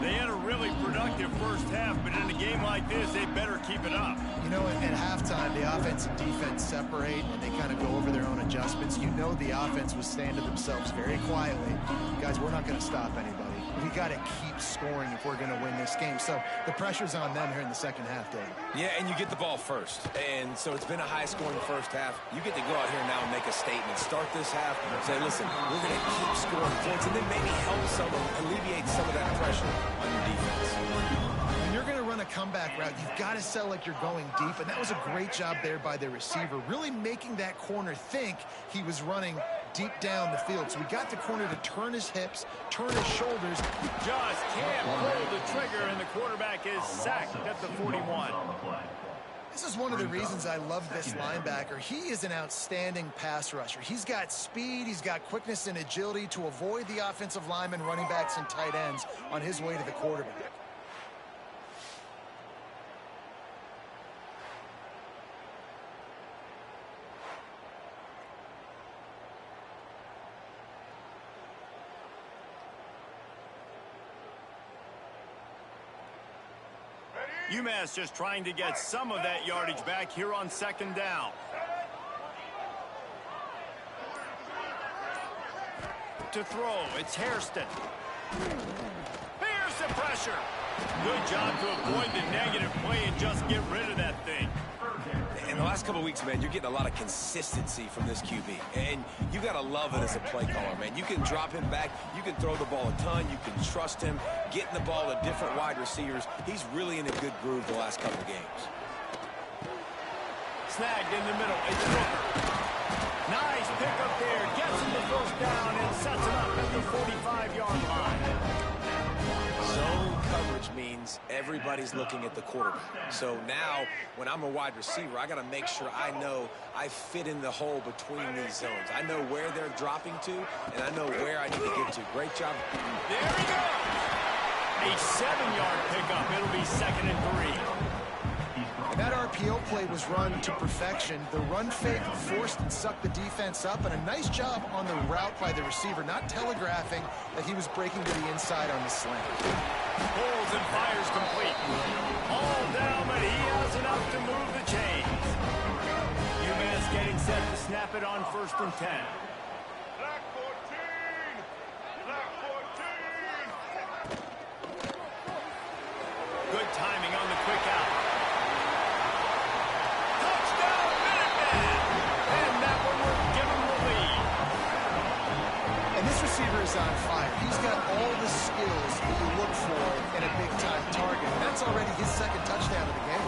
They had a really productive first half, but in a game like this, they better keep it up. You know, at halftime, the offense and defense separate, and they kind of go over their own adjustments. You know the offense was saying to themselves very quietly, guys, we're not going to stop anybody. We got to keep scoring if we're going to win this game. So the pressure's on them here in the second half, Dave. Yeah, and you get the ball first. And so it's been a high-scoring first half. You get to go out here now and make a statement. Start this half and say, listen, we're going to keep scoring points and then maybe help alleviate some of that pressure on your defense. When you're going to run a comeback route, you've got to sell like you're going deep, and that was a great job there by the receiver, really making that corner think he was running deep down the field. So we got the corner to turn his hips, turn his shoulders. Just can't pull the trigger, and the quarterback is sacked at the 41. This is one of the reasons I love this linebacker. He is an outstanding pass rusher. He's got speed, he's got quickness and agility to avoid the offensive linemen, running backs, and tight ends on his way to the quarterback. UMass just trying to get some of that yardage back here on second down. To throw, it's Hairston. Here's the pressure. Good job to avoid the negative play and just get rid of that thing. And the last couple of weeks, man, you're getting a lot of consistency from this QB. And you got to love it as a play caller, man. You can drop him back. You can throw the ball a ton. You can trust him, getting the ball to different wide receivers. He's really in a good groove the last couple of games. Snagged in the middle. It's Rooker. Nice pickup there. Gets him the first down and sets him up at the 45-yard line. Zone coverage means everybody's looking at the quarterback. So now, when I'm a wide receiver, I got to make sure I know I fit in the hole between these zones. I know where they're dropping to, and I know where I need to get to. Great job. There he goes. A 7-yard pickup. It'll be 2nd and 3. That RPO play was run to perfection. The run fake forced and sucked the defense up, and a nice job on the route by the receiver, not telegraphing that he was breaking to the inside on the slant. Pulls and fires complete. All down, but he has enough to move the chains. UMass getting set to snap it on 1st and 10. Black 14! Black 14! Good timing on the quick out. Receiver is on fire. He's got all the skills that you look for in a big-time target. That's already his 2nd touchdown of the game.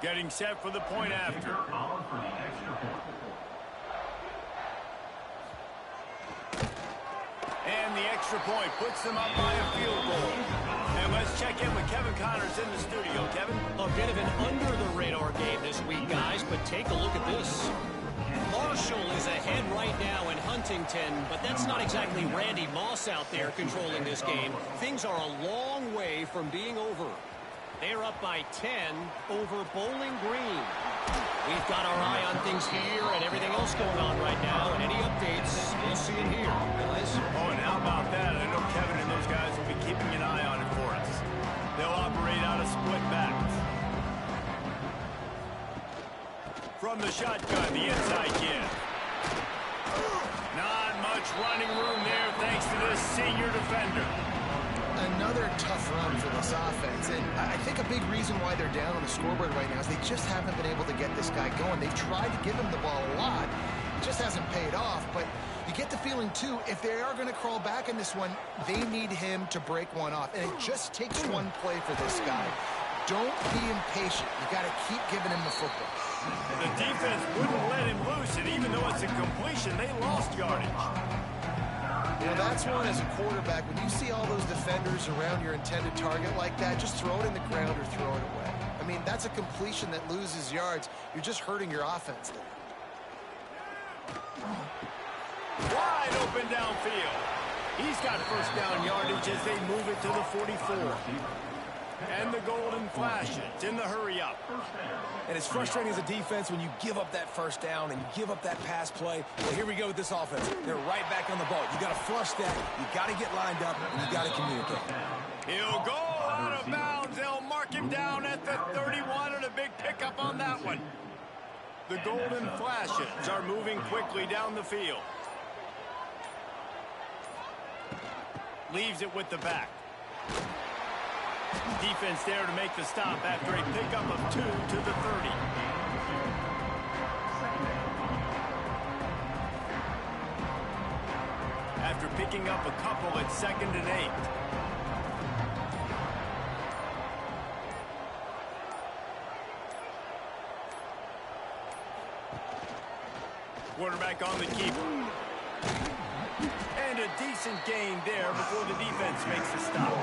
Getting set for the point after. And the extra point puts them up by a field goal. And let's check in with Kevin Connors in the studio. Kevin? A bit of an under-the-radar game this week, guys, but take a look at this. Marshall is ahead right now in Huntington, but that's not exactly Randy Moss out there controlling this game. Things are a long way from being over. They're up by 10 over Bowling Green. We've got our eye on things here and everything else going on right now. And any updates, we'll see them here. Guys? Oh, and how about that? I know Kevin and those guys will be keeping an eye on it for us. They'll operate out of split backs. From the shotgun, the inside kid. Not much running room there thanks to this senior defender. Another tough run for this offense, and I think a big reason why they're down on the scoreboard right now is they just haven't been able to get this guy going. They've tried to give him the ball a lot. It just hasn't paid off, but you get the feeling, too, if they are going to crawl back in this one, they need him to break one off, and it just takes one play for this guy. Don't be impatient. You got to keep giving him the football. The defense wouldn't let him loose, and even though it's a completion, they lost yardage. You know, that's one as a quarterback. When you see all those defenders around your intended target like that, just throw it in the ground or throw it away. I mean, that's a completion that loses yards. You're just hurting your offense there. Wide open downfield. He's got 1st down yardage as they move it to the 44. And the golden flashes in the hurry-up. And it's frustrating as a defense when you give up that 1st down and you give up that pass play. Well, here we go with this offense. They're right back on the ball. You got to flush that. You got to get lined up, and you got to communicate. He'll go out of bounds. They'll mark him down at the 31, and a big pickup on that one. The golden flashes are moving quickly down the field. Leaves it with the back. Defense there to make the stop after a pickup of 2 to the 30. After picking up a couple at 2nd and 8. Quarterback on the keeper. And a decent gain there before the defense makes the stop.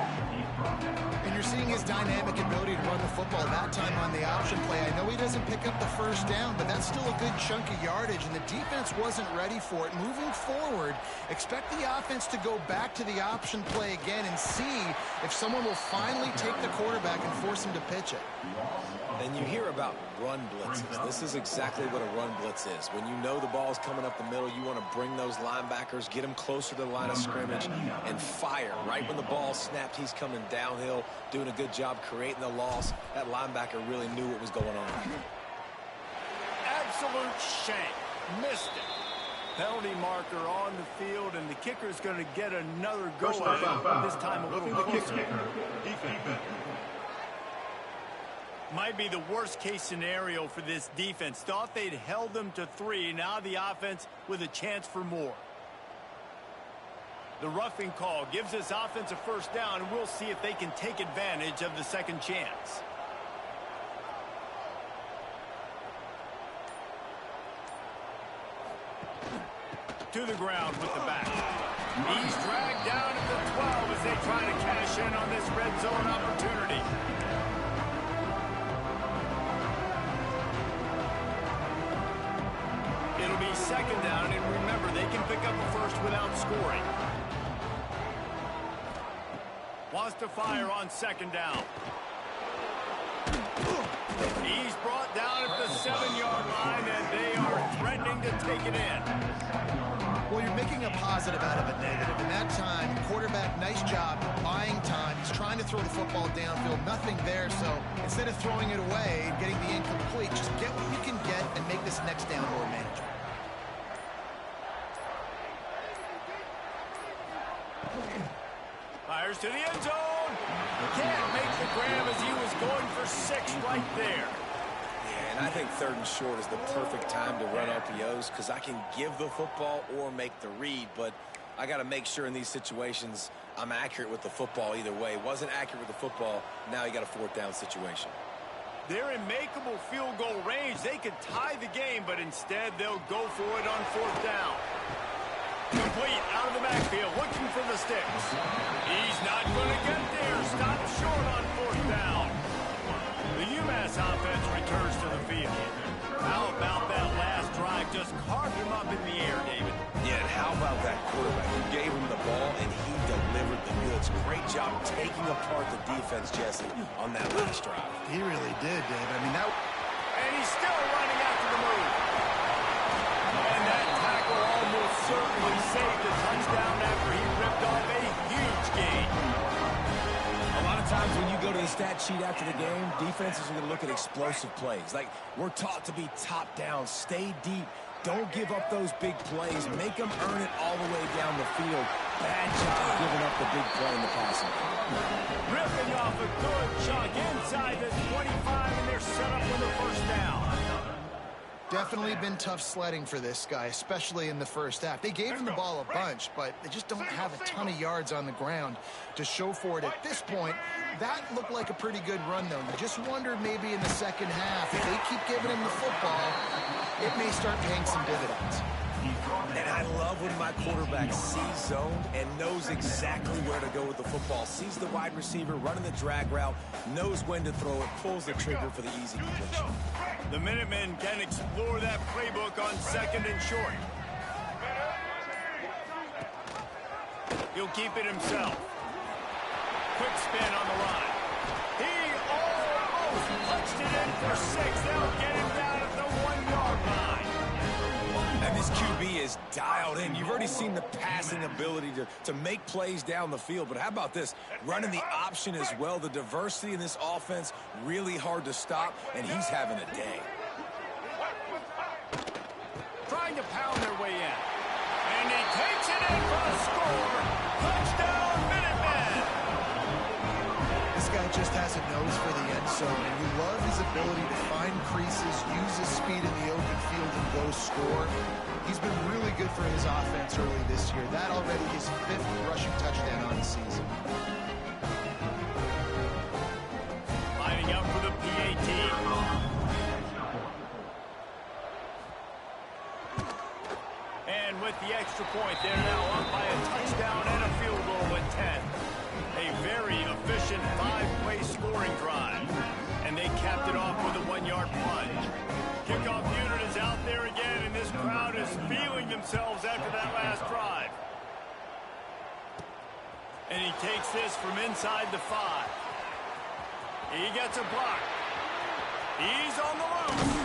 And you're seeing his dynamic ability to run the football, that time on the option play. I know he doesn't pick up the 1st down, but that's still a good chunk of yardage, and the defense wasn't ready for it. Moving forward, expect the offense to go back to the option play again and see if someone will finally take the quarterback and force him to pitch it. And you hear about run blitzes. This is exactly what a run blitz is. When you know the ball's coming up the middle, you want to bring those linebackers, get them closer to the line of scrimmage and fire. Right when the ball snapped, he's coming downhill, doing a good job creating the loss. That linebacker really knew what was going on. Absolute shank. Missed it. Penalty marker on the field, and the kicker's going to get another go at it. This time a little closer. Might be the worst-case scenario for this defense. Thought they'd held them to 3. Now the offense with a chance for more. The roughing call gives this offense a first down, and we'll see if they can take advantage of the second chance. To the ground with the back. He's dragged down at the 12 as they try to cash in on this red zone opportunity. It'll be second down, and remember, they can pick up a first without scoring. Wants to fire on second down. He's brought down at the 7-yard line, and they are threatening to take it in. Well, you're making a positive out of a negative. In that time, quarterback, nice job buying time. He's trying to throw the football downfield. Nothing there, so instead of throwing it away and getting the incomplete, just get what you can get and make this next down more manageable. Fires to the end zone. Can't make the grab as he was going for 6 right there. Yeah, and I think 3rd and short is the perfect time to run RPOs because I can give the football or make the read, but I got to make sure in these situations I'm accurate with the football either way. Wasn't accurate with the football, now you got a 4th down situation. They're in makeable field goal range. They could tie the game, but instead they'll go for it on 4th down. Complete out of the backfield, looking for the sticks. He's not going to get there. Stopped short on 4th down. The UMass offense returns to the field. How about that last drive? Just carved him up in the air, David. Yeah, and how about that quarterback? You gave him the ball, and he delivered the goods. Great job taking apart the defense, Jesse, on that last drive. He really did, Dave. I mean, that... And he's still running after the move. And that tackle almost certainly saved a touchdown after he ripped off a huge gain. A lot of times when you go to the stat sheet after the game, defenses are going to look at explosive plays. Like, we're taught to be top down, stay deep, don't give up those big plays, make them earn it all the way down the field. Bad job giving up the big play in the passing. Ripping off a good chunk inside the 25, and they're set up with a first down. Definitely been tough sledding for this guy, especially in the first half. They gave him the ball a bunch, but they just don't have a ton of yards on the ground to show for it at this point. That looked like a pretty good run, though. You just wonder maybe in the second half, if they keep giving him the football, it may start paying some dividends. And I love when my quarterback sees zoned and knows exactly where to go with the football. Sees the wide receiver running the drag route, knows when to throw it, pulls the trigger for the easy completion. The Minutemen can explore that playbook on 2nd and short. He'll keep it himself. Quick spin on the line. He almost punched it in for 6. They'll get him down at the 1-yard line. And this QB is dialed in. You've already seen the passing ability to make plays down the field, but how about this? Running the option as well. The diversity in this offense, really hard to stop, and he's having a day. Trying to pound their way in. And he takes it in for a score. Touchdown, Minutemen! This guy just has a nose for the end zone, and you love his ability to find creases, use his speed in the open field, and go score. He's been really good for his offense early this year. That already his 5th rushing touchdown on the season. Lining up for the PAT. And with the extra point, they're now up by a touchdown and a field goal at 10. A very efficient 5-play scoring drive. And they capped it off with a 1-yard plunge. Kickoff unit is out there again, and this crowd is feeling themselves after that last drive. And he takes this from inside the 5. He gets a block. He's on the loose.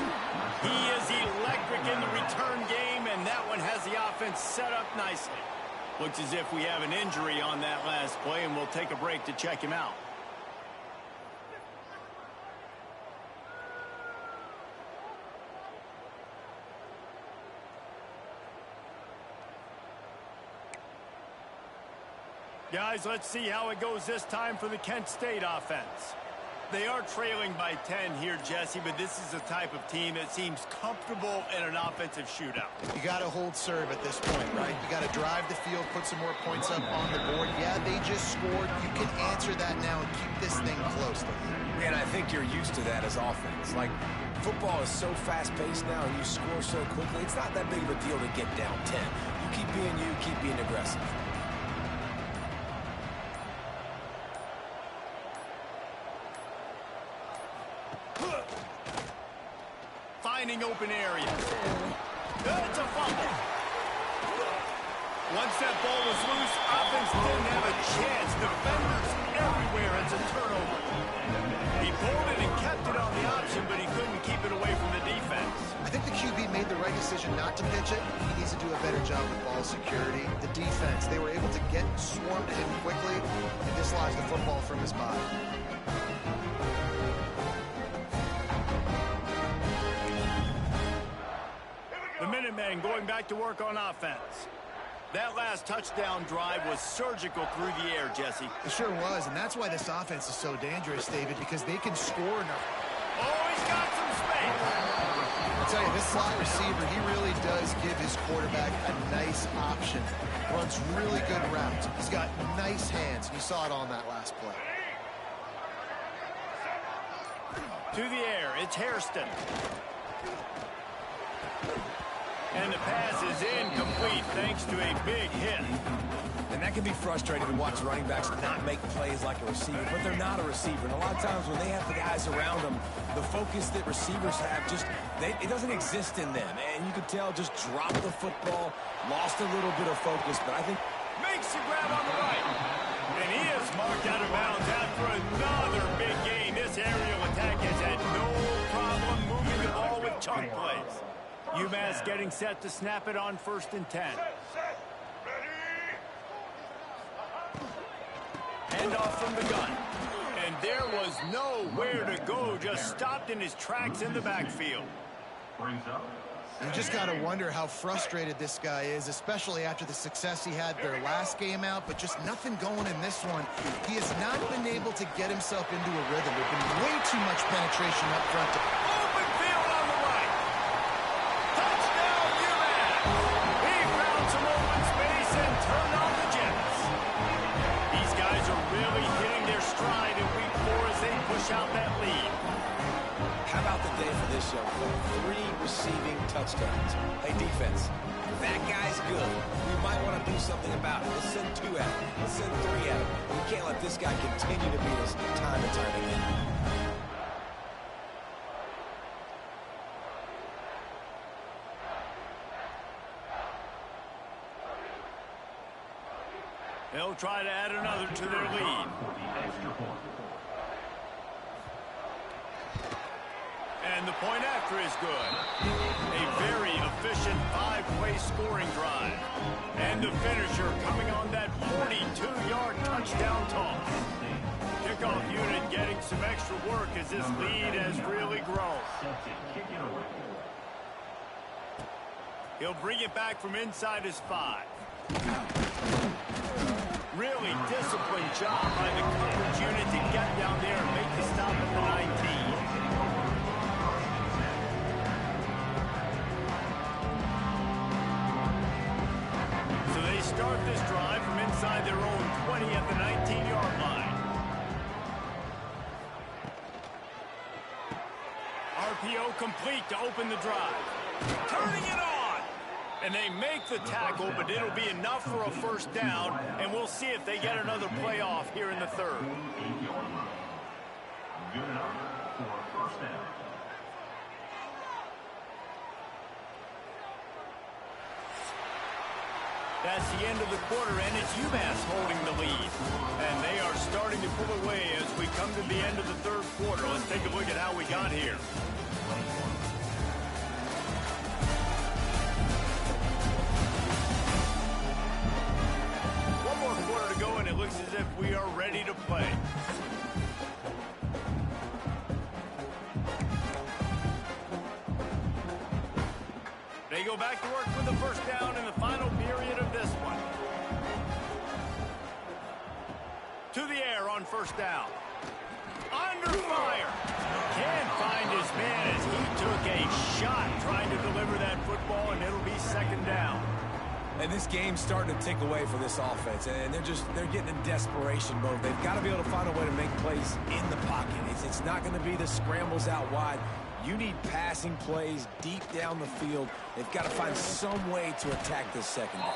He is electric in the return game, and that one has the offense set up nicely. Looks as if we have an injury on that last play, and we'll take a break to check him out. Guys, let's see how it goes this time for the Kent State offense. They are trailing by 10 here, Jesse, but this is the type of team that seems comfortable in an offensive shootout. You got to hold serve at this point, right? You got to drive the field, put some more points up on the board. Yeah, they just scored. You can answer that now and keep this thing close. And I think you're used to that as offense. Like, football is so fast-paced now, and you score so quickly, it's not that big of a deal to get down 10. You keep being aggressive. Finding open areas. It's a fumble. Once that ball was loose, offense didn't have a chance. Defenders everywhere. It's a turnover. He pulled it and kept it on the option, but he couldn't keep it away from the defense. I think the QB made the right decision not to pitch it. He needs to do a better job with ball security. The defense, they were able to get swarmed in quickly and dislodge the football from his body. The Minutemen going back to work on offense. That last touchdown drive was surgical through the air, Jesse. It sure was, and that's why this offense is so dangerous, David, because they can score enough. Oh, he's got some space. I'll tell you, this slot receiver, he really does give his quarterback a nice option. Runs really good routes. He's got nice hands. You saw it on that last play. To the air, it's Hairston. And the pass is incomplete thanks to a big hit. And that can be frustrating to watch running backs not make plays like a receiver, but they're not a receiver. And a lot of times when they have the guys around them, the focus that receivers have it doesn't exist in them. And you could tell just dropped the football, lost a little bit of focus, but I think makes the grab on the right. And he is marked out of bounds after another big gain. This aerial attack has had no problem moving the ball with chunk plays. UMass getting set to snap it on 1st and 10. Hand off from the gun. And there was nowhere to go, just stopped in his tracks in the backfield. You just got to wonder how frustrated this guy is, especially after the success he had their last game out, but just nothing going in this one. He has not been able to get himself into a rhythm. There's been way too much penetration up front. Open field on the right. Touchdown, UMass. He found some open space and turned on the Jets. These guys are really hitting their stride in week 4 as they push out that lead. how about the day for this show? 3 receiving touchdowns. Hey, defense, that guy's good. We might want to do something about it. Let's send 2 at him. Let's send 3 at him. We can't let this guy continue to beat us time and time again. They'll try to add another to their lead. And the point after is good. A very efficient 5-play scoring drive. And the finisher coming on that 42-yard touchdown toss. Kickoff unit getting some extra work as this lead has really grown. He'll bring it back from inside his 5. Really disciplined job by the coverage unit to get down there and make the stop at the 19. So they start this drive from inside their own 20 at the 19-yard line. RPO complete to open the drive. Turning it on! And they make the tackle, but it'll be enough for a first down, and we'll see if they get another play off here in the 3rd. Good enough for a first down. That's the end of the quarter, and it's UMass holding the lead. And they are starting to pull away as we come to the end of the 3rd quarter. Let's take a look at how we got here. we are ready to play. They go back to work with the first down in the final period of this one. To the air on first down. Under fire. Can't find his man as he took a shot trying to deliver that football, and it'll be second down. And this game's starting to tick away for this offense, and they're getting in desperation mode. They've got to be able to find a way to make plays in the pocket. It's not going to be the scrambles out wide. You need passing plays deep down the field. They've got to find some way to attack this secondary.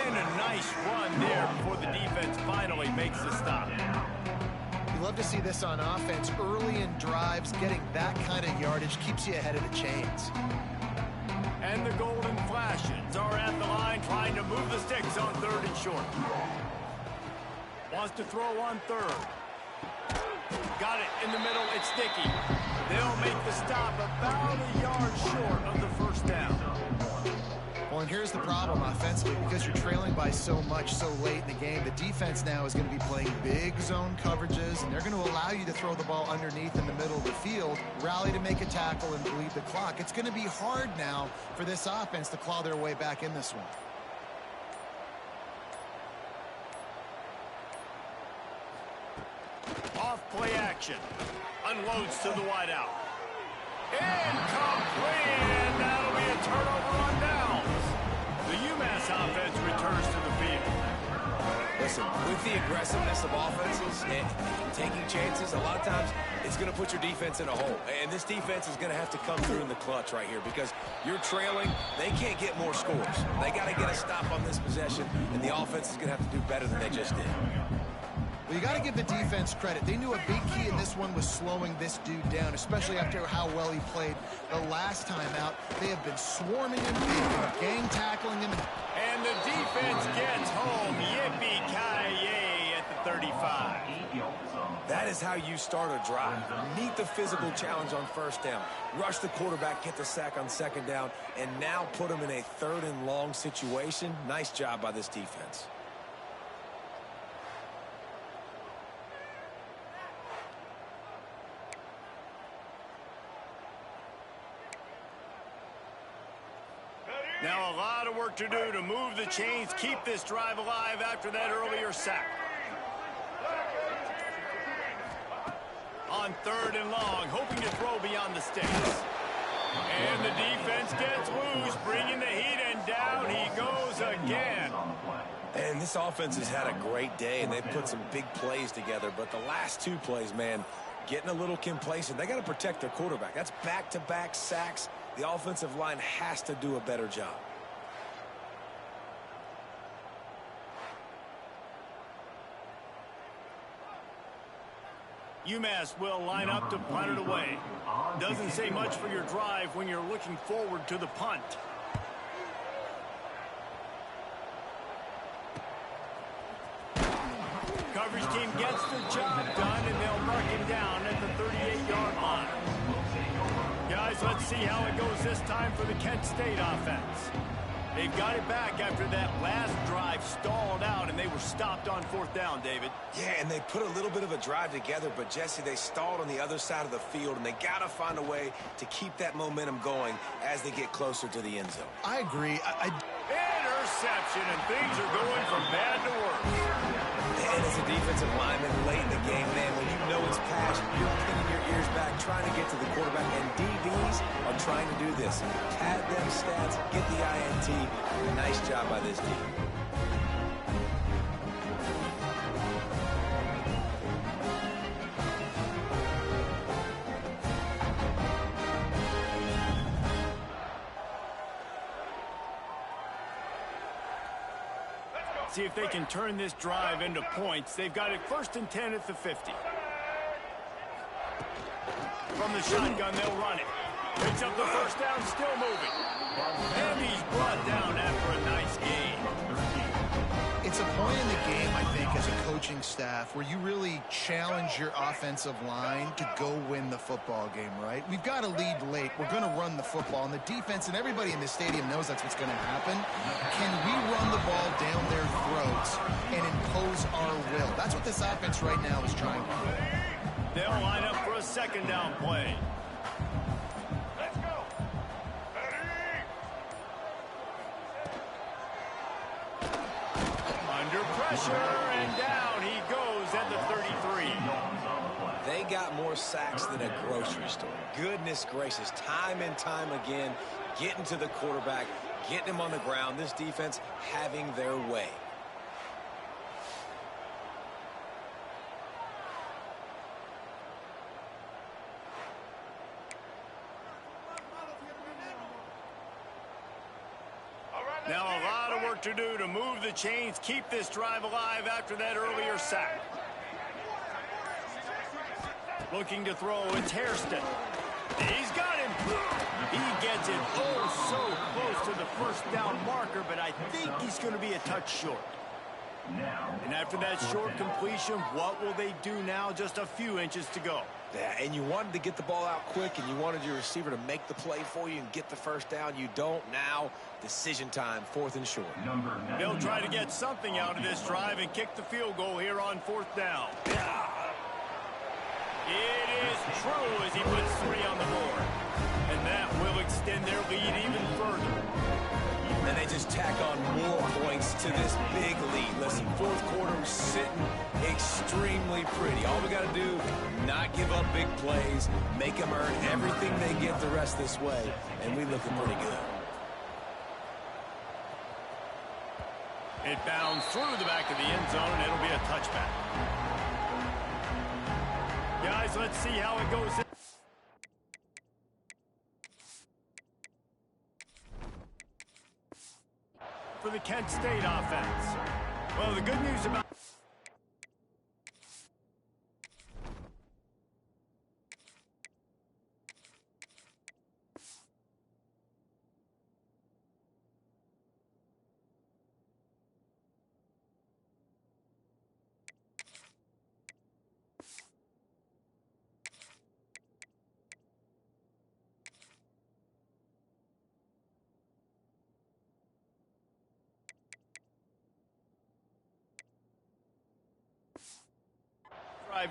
And a nice run there before the defense finally makes the stop. You love to see this on offense. Early in drives, getting that kind of yardage keeps you ahead of the chains. And the Golden Flashes are at the line trying to move the sticks on third and short. Wants to throw on third. Got it in the middle. It's Dickey. They'll make the stop about a yard short of the first down. Well, and here's the problem offensively. Because you're trailing by so much so late in the game, the defense now is going to be playing big zone coverages, and they're going to allow you to throw the ball underneath in the middle of the field, rally to make a tackle, and bleed the clock. It's going to be hard now for this offense to claw their way back in this one. Off play action. Unloads to the wideout. Incomplete, and that'll be a turnover on downs. The UMass offense returns to the field. Listen, with the aggressiveness of offenses and taking chances, a lot of times it's going to put your defense in a hole. And this defense is going to have to come through in the clutch right here because you're trailing. They can't get more scores. They got to get a stop on this possession, and the offense is going to have to do better than they just did. Well, you got to give the defense credit. They knew a big key in this one was slowing this dude down, especially after how well he played the last time out. They have been swarming him, they've been gang tackling him. And the defense gets home. Yippee-ki-yay at the 35. That is how you start a drive. Meet the physical challenge on first down. Rush the quarterback, get the sack on second down, and now put him in a third and long situation. Nice job by this defense. Now a lot of work to do to move the chains, keep this drive alive after that earlier sack. On third and long, hoping to throw beyond the sticks. And the defense gets loose, bringing the heat, and down he goes again. And this offense has had a great day, and they've put some big plays together. But the last two plays, man, getting a little complacent. They got to protect their quarterback. That's back-to-back sacks. The offensive line has to do a better job. UMass will line up to punt it away. Doesn't say much for your drive when you're looking forward to the punt. Coverage team gets the job done, and they'll mark him down at the 38-yard line. Guys, let's see how it goes this time for the Kent State offense. They've got it back after that last drive stalled out, and they were stopped on fourth down, David. Yeah, and they put a little bit of a drive together, but, Jesse, they stalled on the other side of the field, and they got to find a way to keep that momentum going as they get closer to the end zone. I agree. Interception, and things are going from bad to worse. And as a defensive lineman late in the game, man, when you know it's passed, you're pinning your ears back, trying to get to the quarterback, and DBs are trying to do this. Pad them stats, get the INT. Nice job by this team. See if they can turn this drive into points. They've got it 1st and 10 at the 50. From the shotgun, they'll run it. Picks up the first down, still moving. And he's brought down after a nice gain. It's a point in the game, I think, as a coaching staff where you really challenge your offensive line to go win the football game, right? We've got to lead late. We're going to run the football, and the defense and everybody in the stadium knows that's what's going to happen. Can we run the ball down their throats and impose our will? That's what this offense right now is trying to do. They'll line up for a second down play. Let's go. Ready? Under pressure, and down he goes at the 33. They got more sacks than a grocery store. Goodness gracious, time and time again, getting to the quarterback, getting him on the ground. This defense having their way. Now a lot of work to do to move the chains, keep this drive alive after that earlier sack. Looking to throw, it's Hairston. He's got him. He gets it oh so close to the first down marker, but I think he's going to be a touch short. And after that short completion, what will they do now? Just a few inches to go. Yeah, and you wanted to get the ball out quick, and you wanted your receiver to make the play for you and get the first down. You don't now. Decision time, 4th and short. They'll try to get something out of this drive and kick the field goal here on 4th down. It is true as he puts 3 on the board. And that will extend their lead even further. And they just tack on more points to this big lead. Listen, 4th quarter sitting extremely pretty. All we got to do, not give up big plays, make them earn everything they get the rest this way, and we looking pretty good. It bounds through the back of the end zone, and it'll be a touchback. Guys, let's see how it goes. For the Kent State offense. Well, the good news about...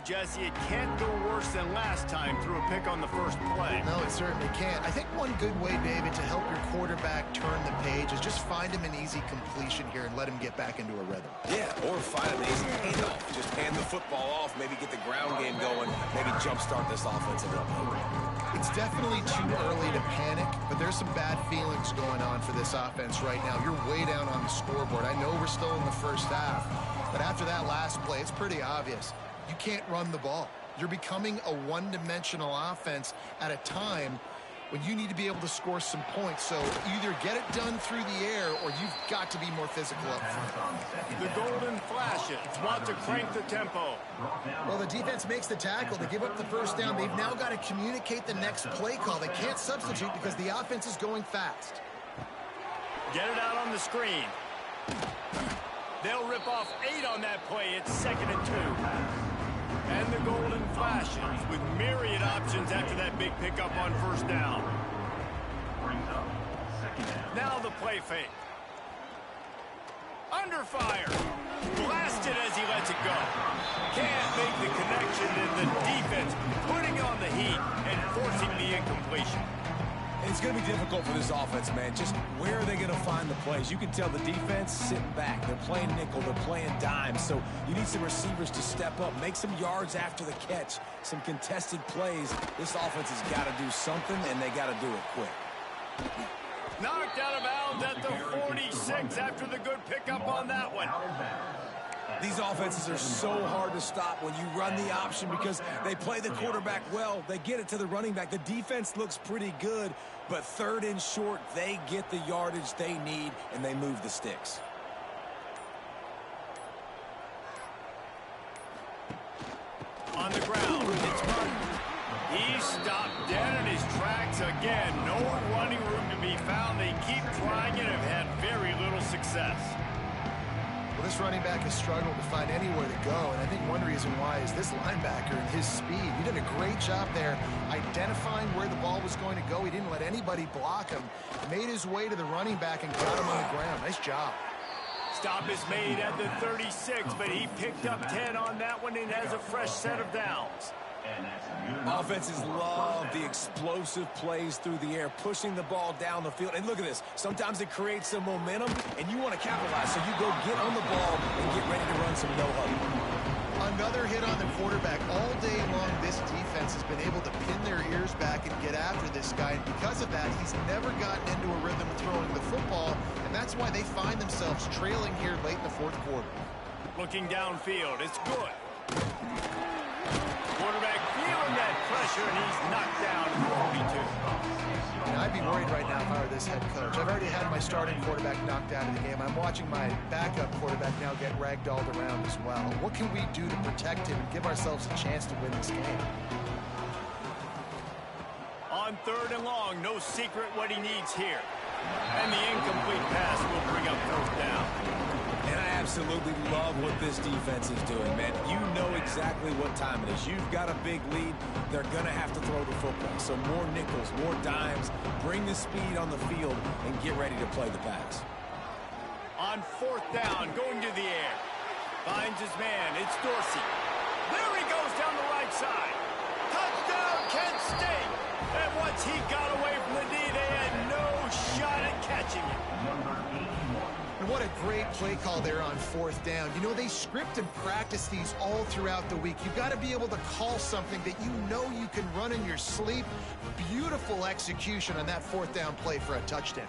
Jesse, it can't go worse than last time through a pick on the first play. No, it certainly can't. I think one good way, David, to help your quarterback turn the page is just find him an easy completion here and let him get back into a rhythm. Yeah, or find an easy handoff. Just hand the football off, maybe get the ground game going, maybe jumpstart this offensive line. It's definitely too early to panic, but there's some bad feelings going on for this offense right now. You're way down on the scoreboard. I know we're still in the first half, but after that last play, it's pretty obvious. You can't run the ball. You're becoming a one-dimensional offense at a time when you need to be able to score some points. So either get it done through the air or you've got to be more physical up front. The golden flashes want to crank the tempo. Well, the defense makes the tackle. They give up the first down. They've now got to communicate the next play call. They can't substitute because the offense is going fast. Get it out on the screen. They'll rip off 8 on that play. It's 2nd and 2. And the golden flashes with myriad options after that big pickup on first down. Now the play fake. Under fire. Blasted as he lets it go. Can't make the connection, and the defense putting on the heat and forcing the incompletion. It's going to be difficult for this offense, man. Just where are they going to find the plays? You can tell the defense sitting back. They're playing nickel. They're playing dime. So you need some receivers to step up, make some yards after the catch, some contested plays. This offense has got to do something, and they got to do it quick. Knocked out of bounds at the 46 after the good pickup on that one. These offenses are so hard to stop when you run the option because they play the quarterback well. They get it to the running back. The defense looks pretty good, but 3rd and short, they get the yardage they need, and they move the sticks. On the ground, it's Martin. He stopped dead in his tracks again. No running room to be found. They keep trying and have had very little success. Well, this running back has struggled to find anywhere to go, and I think one reason why is this linebacker and his speed. He did a great job there identifying where the ball was going to go. He didn't let anybody block him. Made his way to the running back and got him on the ground. Nice job. Stop is made at the 36, but he picked up 10 on that one and has a fresh set of downs. Offenses love the explosive plays through the air, pushing the ball down the field. And look at this. Sometimes it creates some momentum, and you want to capitalize. So you go get on the ball and get ready to run some no-huddle. Another hit on the quarterback. All day long, this defense has been able to pin their ears back and get after this guy. And because of that, he's never gotten into a rhythm throwing the football. And that's why they find themselves trailing here late in the fourth quarter. Looking downfield, it's good. Quarterback feeling that pressure, and he's knocked down at 42. And I'd be worried right now if I were this head coach. I've already had my starting quarterback knocked out of the game. I'm watching my backup quarterback now get ragdolled around as well. What can we do to protect him and give ourselves a chance to win this game? On 3rd and long, no secret what he needs here. And the incomplete pass will bring up 4th down. And I absolutely love what this defense is doing, man. You know exactly what time it is. You've got a big lead. They're going to have to throw the football. So more nickels, more dimes. Bring the speed on the field and get ready to play the pass. On 4th down, going to the air. Finds his man. It's Dorsey. There he goes down the right side. Touchdown, Kent State. And once he got away from the D, they had no shot at catching him. And what a great play call there on 4th down. You know, they script and practice these all throughout the week. You've got to be able to call something that you know you can run in your sleep. Beautiful execution on that 4th down play for a touchdown.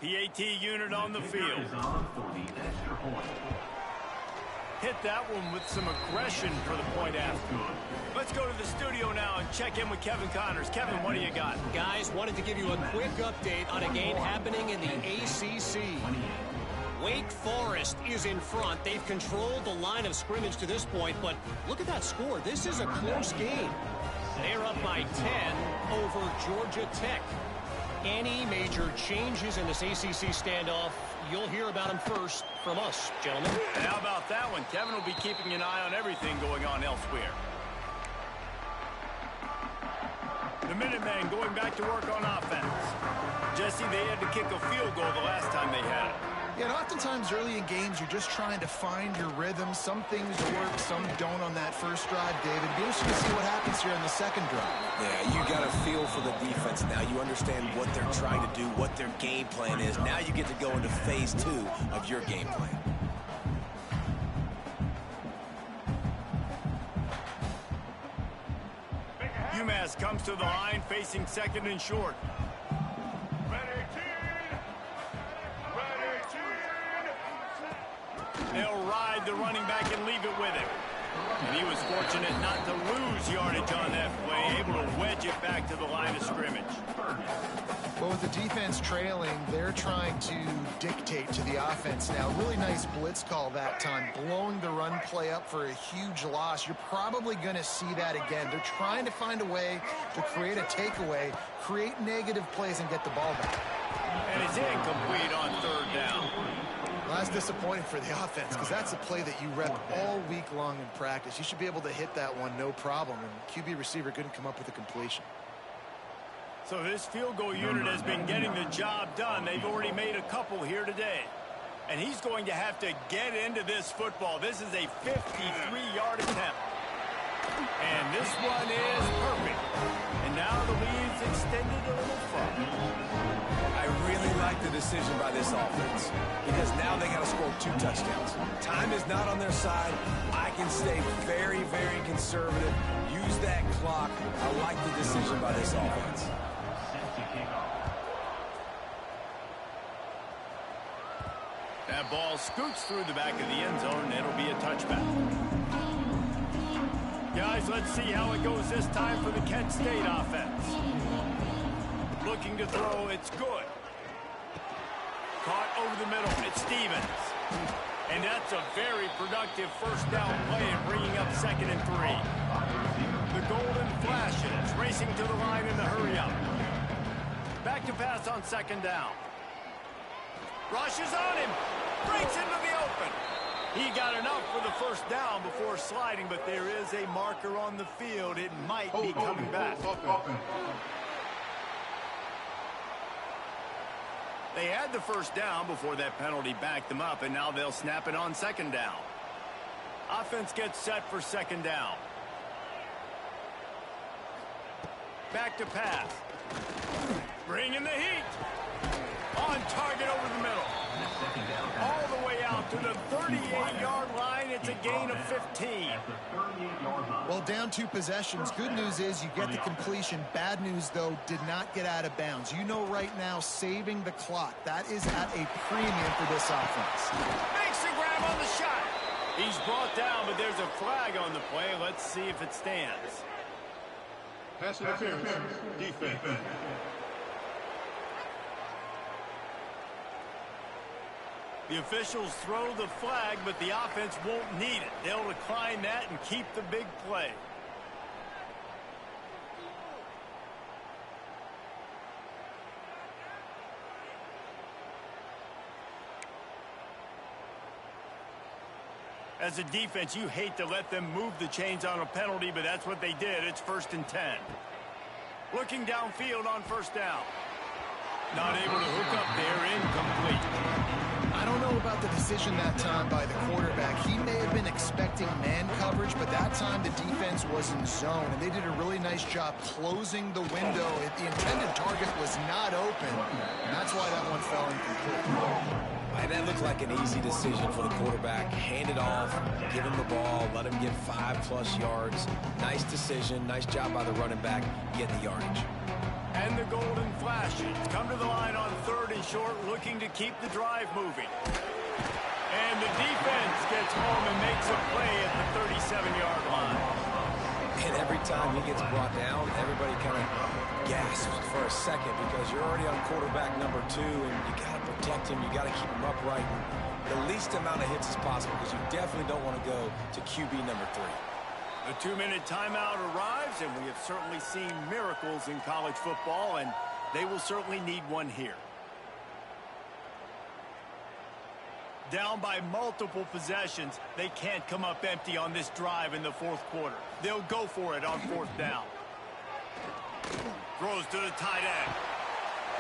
PAT unit on the field. Hit that one with some aggression for the point after. Let's go to the studio now and check in with Kevin Connors. Kevin, what do you got? Guys, wanted to give you a quick update on a game happening in the ACC. Wake Forest is in front. They've controlled the line of scrimmage to this point, but look at that score. This is a close game. They're up by 10 over Georgia Tech. Any major changes in this ACC standoff, you'll hear about them first from us, gentlemen. And how about that one? Kevin will be keeping an eye on everything going on elsewhere. The Minutemen going back to work on offense. Jesse, they had to kick a field goal the last time they had it. Yeah, and oftentimes early in games, you're just trying to find your rhythm. Some things work, some don't on that first drive, David. Be interesting to see what happens here on the second drive. Yeah, you got a feel for the defense now. You understand what they're trying to do, what their game plan is. Now you get to go into phase 2 of your game plan. UMass comes to the line facing 2nd and short. They'll ride the running back and leave it with him. And he was fortunate not to lose yardage on that play, able to wedge it back to the line of scrimmage. Well, with the defense trailing, they're trying to dictate to the offense now. Really nice blitz call that time, blowing the run play up for a huge loss. You're probably going to see that again. They're trying to find a way to create a takeaway, create negative plays, and get the ball back. And it's incomplete on 3rd down. Well, that's disappointing for the offense because that's a play that you rep all week long in practice. You should be able to hit that one no problem, and QB receiver couldn't come up with a completion. So this field goal unit has been getting the job done. They've already made a couple here today. And he's going to have to get into this football. This is a 53-yard attempt. And this one is perfect. And now the lead's extended a little further. I really like the decision by this offense because now they got to score 2 touchdowns. Time is not on their side. I can stay very, very conservative. Use that clock. I like the decision by this offense. That ball scoots through the back of the end zone, and it'll be a touchback. Guys, let's see how it goes this time for the Kent State offense. Looking to throw, it's good. Caught over the middle, it's Stevens. And that's a very productive first down play and bringing up 2nd and 3. The golden flashes, racing to the line in the hurry up. Back to pass on 2nd down. Rush is on him. Breaks into the open. He got enough for the first down before sliding, but there is a marker on the field. It might be coming back. They had the first down before that penalty backed them up, and now they'll snap it on second down. Offense gets set for second down. Back to pass. Bringing the heat. On target over the middle. All the way out to the 38-yard line. It's a gain of 15. Well, down 2 possessions. Good news is you get the completion. Bad news, though, did not get out of bounds. You know right now, saving the clock. That is at a premium for this offense. Makes the grab on the shot. He's brought down, but there's a flag on the play. Let's see if it stands. Pass interference. Defense. The officials throw the flag, but the offense won't need it. They'll decline that and keep the big play. As a defense, you hate to let them move the chains on a penalty, but that's what they did. It's 1st and 10. Looking downfield on first down. Not able to hook up there, incomplete. I don't know about the decision that time by the quarterback. He may have been expecting man coverage, but that time the defense was in zone, and they did a really nice job closing the window. The intended target was not open, and that's why that one fell incomplete. That looked like an easy decision for the quarterback. Hand it off, give him the ball, let him get 5+ yards. Nice decision, nice job by the running back, getting the yardage. And the golden flashes come to the line on 3rd and short, looking to keep the drive moving. And the defense gets home and makes a play at the 37-yard line. And every time he gets brought down, everybody kind of gasps for a second because you're already on quarterback number 2, and you got to protect him. You got to keep him upright. The least amount of hits as possible because you definitely don't want to go to QB number 3. The 2-minute timeout arrives, and we have certainly seen miracles in college football, and they will certainly need one here. Down by multiple possessions, they can't come up empty on this drive in the 4th quarter. They'll go for it on 4th down. Throws to the tight end.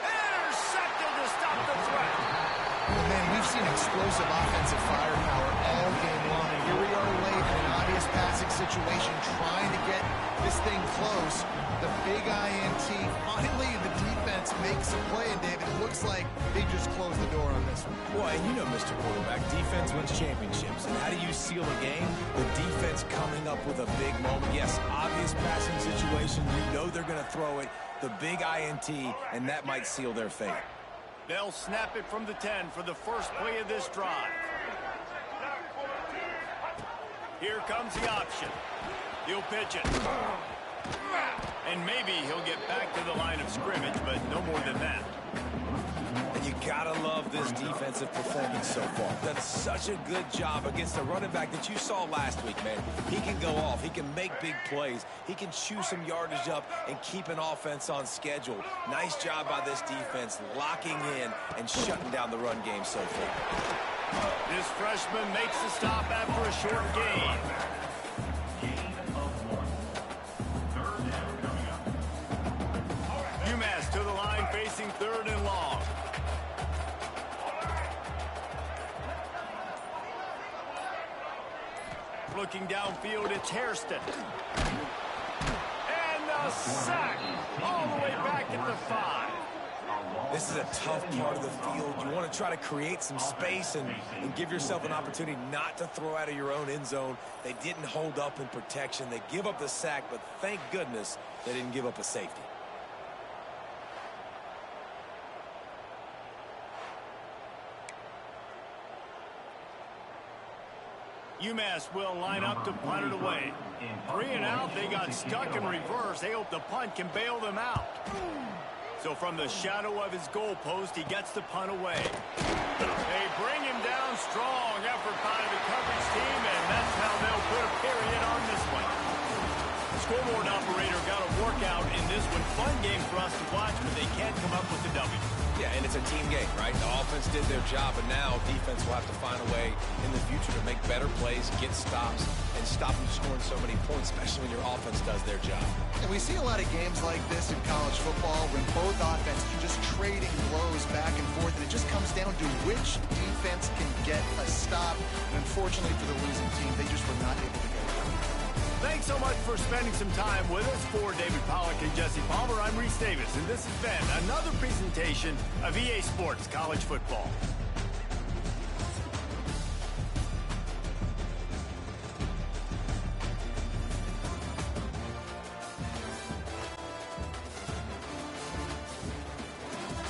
Intercepted to stop the threat. Well, man, we've seen explosive offensive firepower all game long, and here we are late in an obvious passing situation trying to get this thing close. The big INT, finally the defense makes a play, and David, it looks like they just closed the door on this one. Well, and you know, Mr. Quarterback, defense wins championships. And how do you seal a game? The defense coming up with a big moment. Yes, obvious passing situation. You know they're going to throw it. The big INT, and that might seal their fate. They'll snap it from the 10 for the first play of this drive. Here comes the option. He'll pitch it. And maybe he'll get back to the line of scrimmage, but no more than that. And you gotta love this defensive performance so far. Done such a good job against the running back that you saw last week, man. He can go off. He can make big plays. He can chew some yardage up and keep an offense on schedule. Nice job by this defense locking in and shutting down the run game so far. This freshman makes the stop after a short gain. UMass to the line facing 3rd and long. Looking downfield, it's Hairston. And the sack all the way back at the 5. This is a tough part of the field. You want to try to create some space and give yourself an opportunity not to throw out of your own end zone. They didn't hold up in protection. They give up the sack, but thank goodness they didn't give up a safety. UMass will line up to punt it away. 3 and out, they got stuck in reverse. They hope the punt can bail them out. So from the shadow of his goalpost, he gets the punt away. They bring him down. Strong effort by the coverage team, and that's how they'll put a period on this one. scoreboard operator got a workout in this one. Fun game for us to watch, but they can't come up with the W. Yeah, and it's a team game, right? The offense did their job, and now defense will have to find a way in the future to make better plays, get stops, and stop them scoring so many points, especially when your offense does their job. And we see a lot of games like this in college football when both offenses are just trading blows back and forth, and it just comes down to which defense can get a stop. And unfortunately for the losing team, they just were not able to get it done. Thanks so much for spending some time with us. For David Pollack and Jesse Palmer, I'm Reese Davis, and this has been another presentation of EA Sports College Football.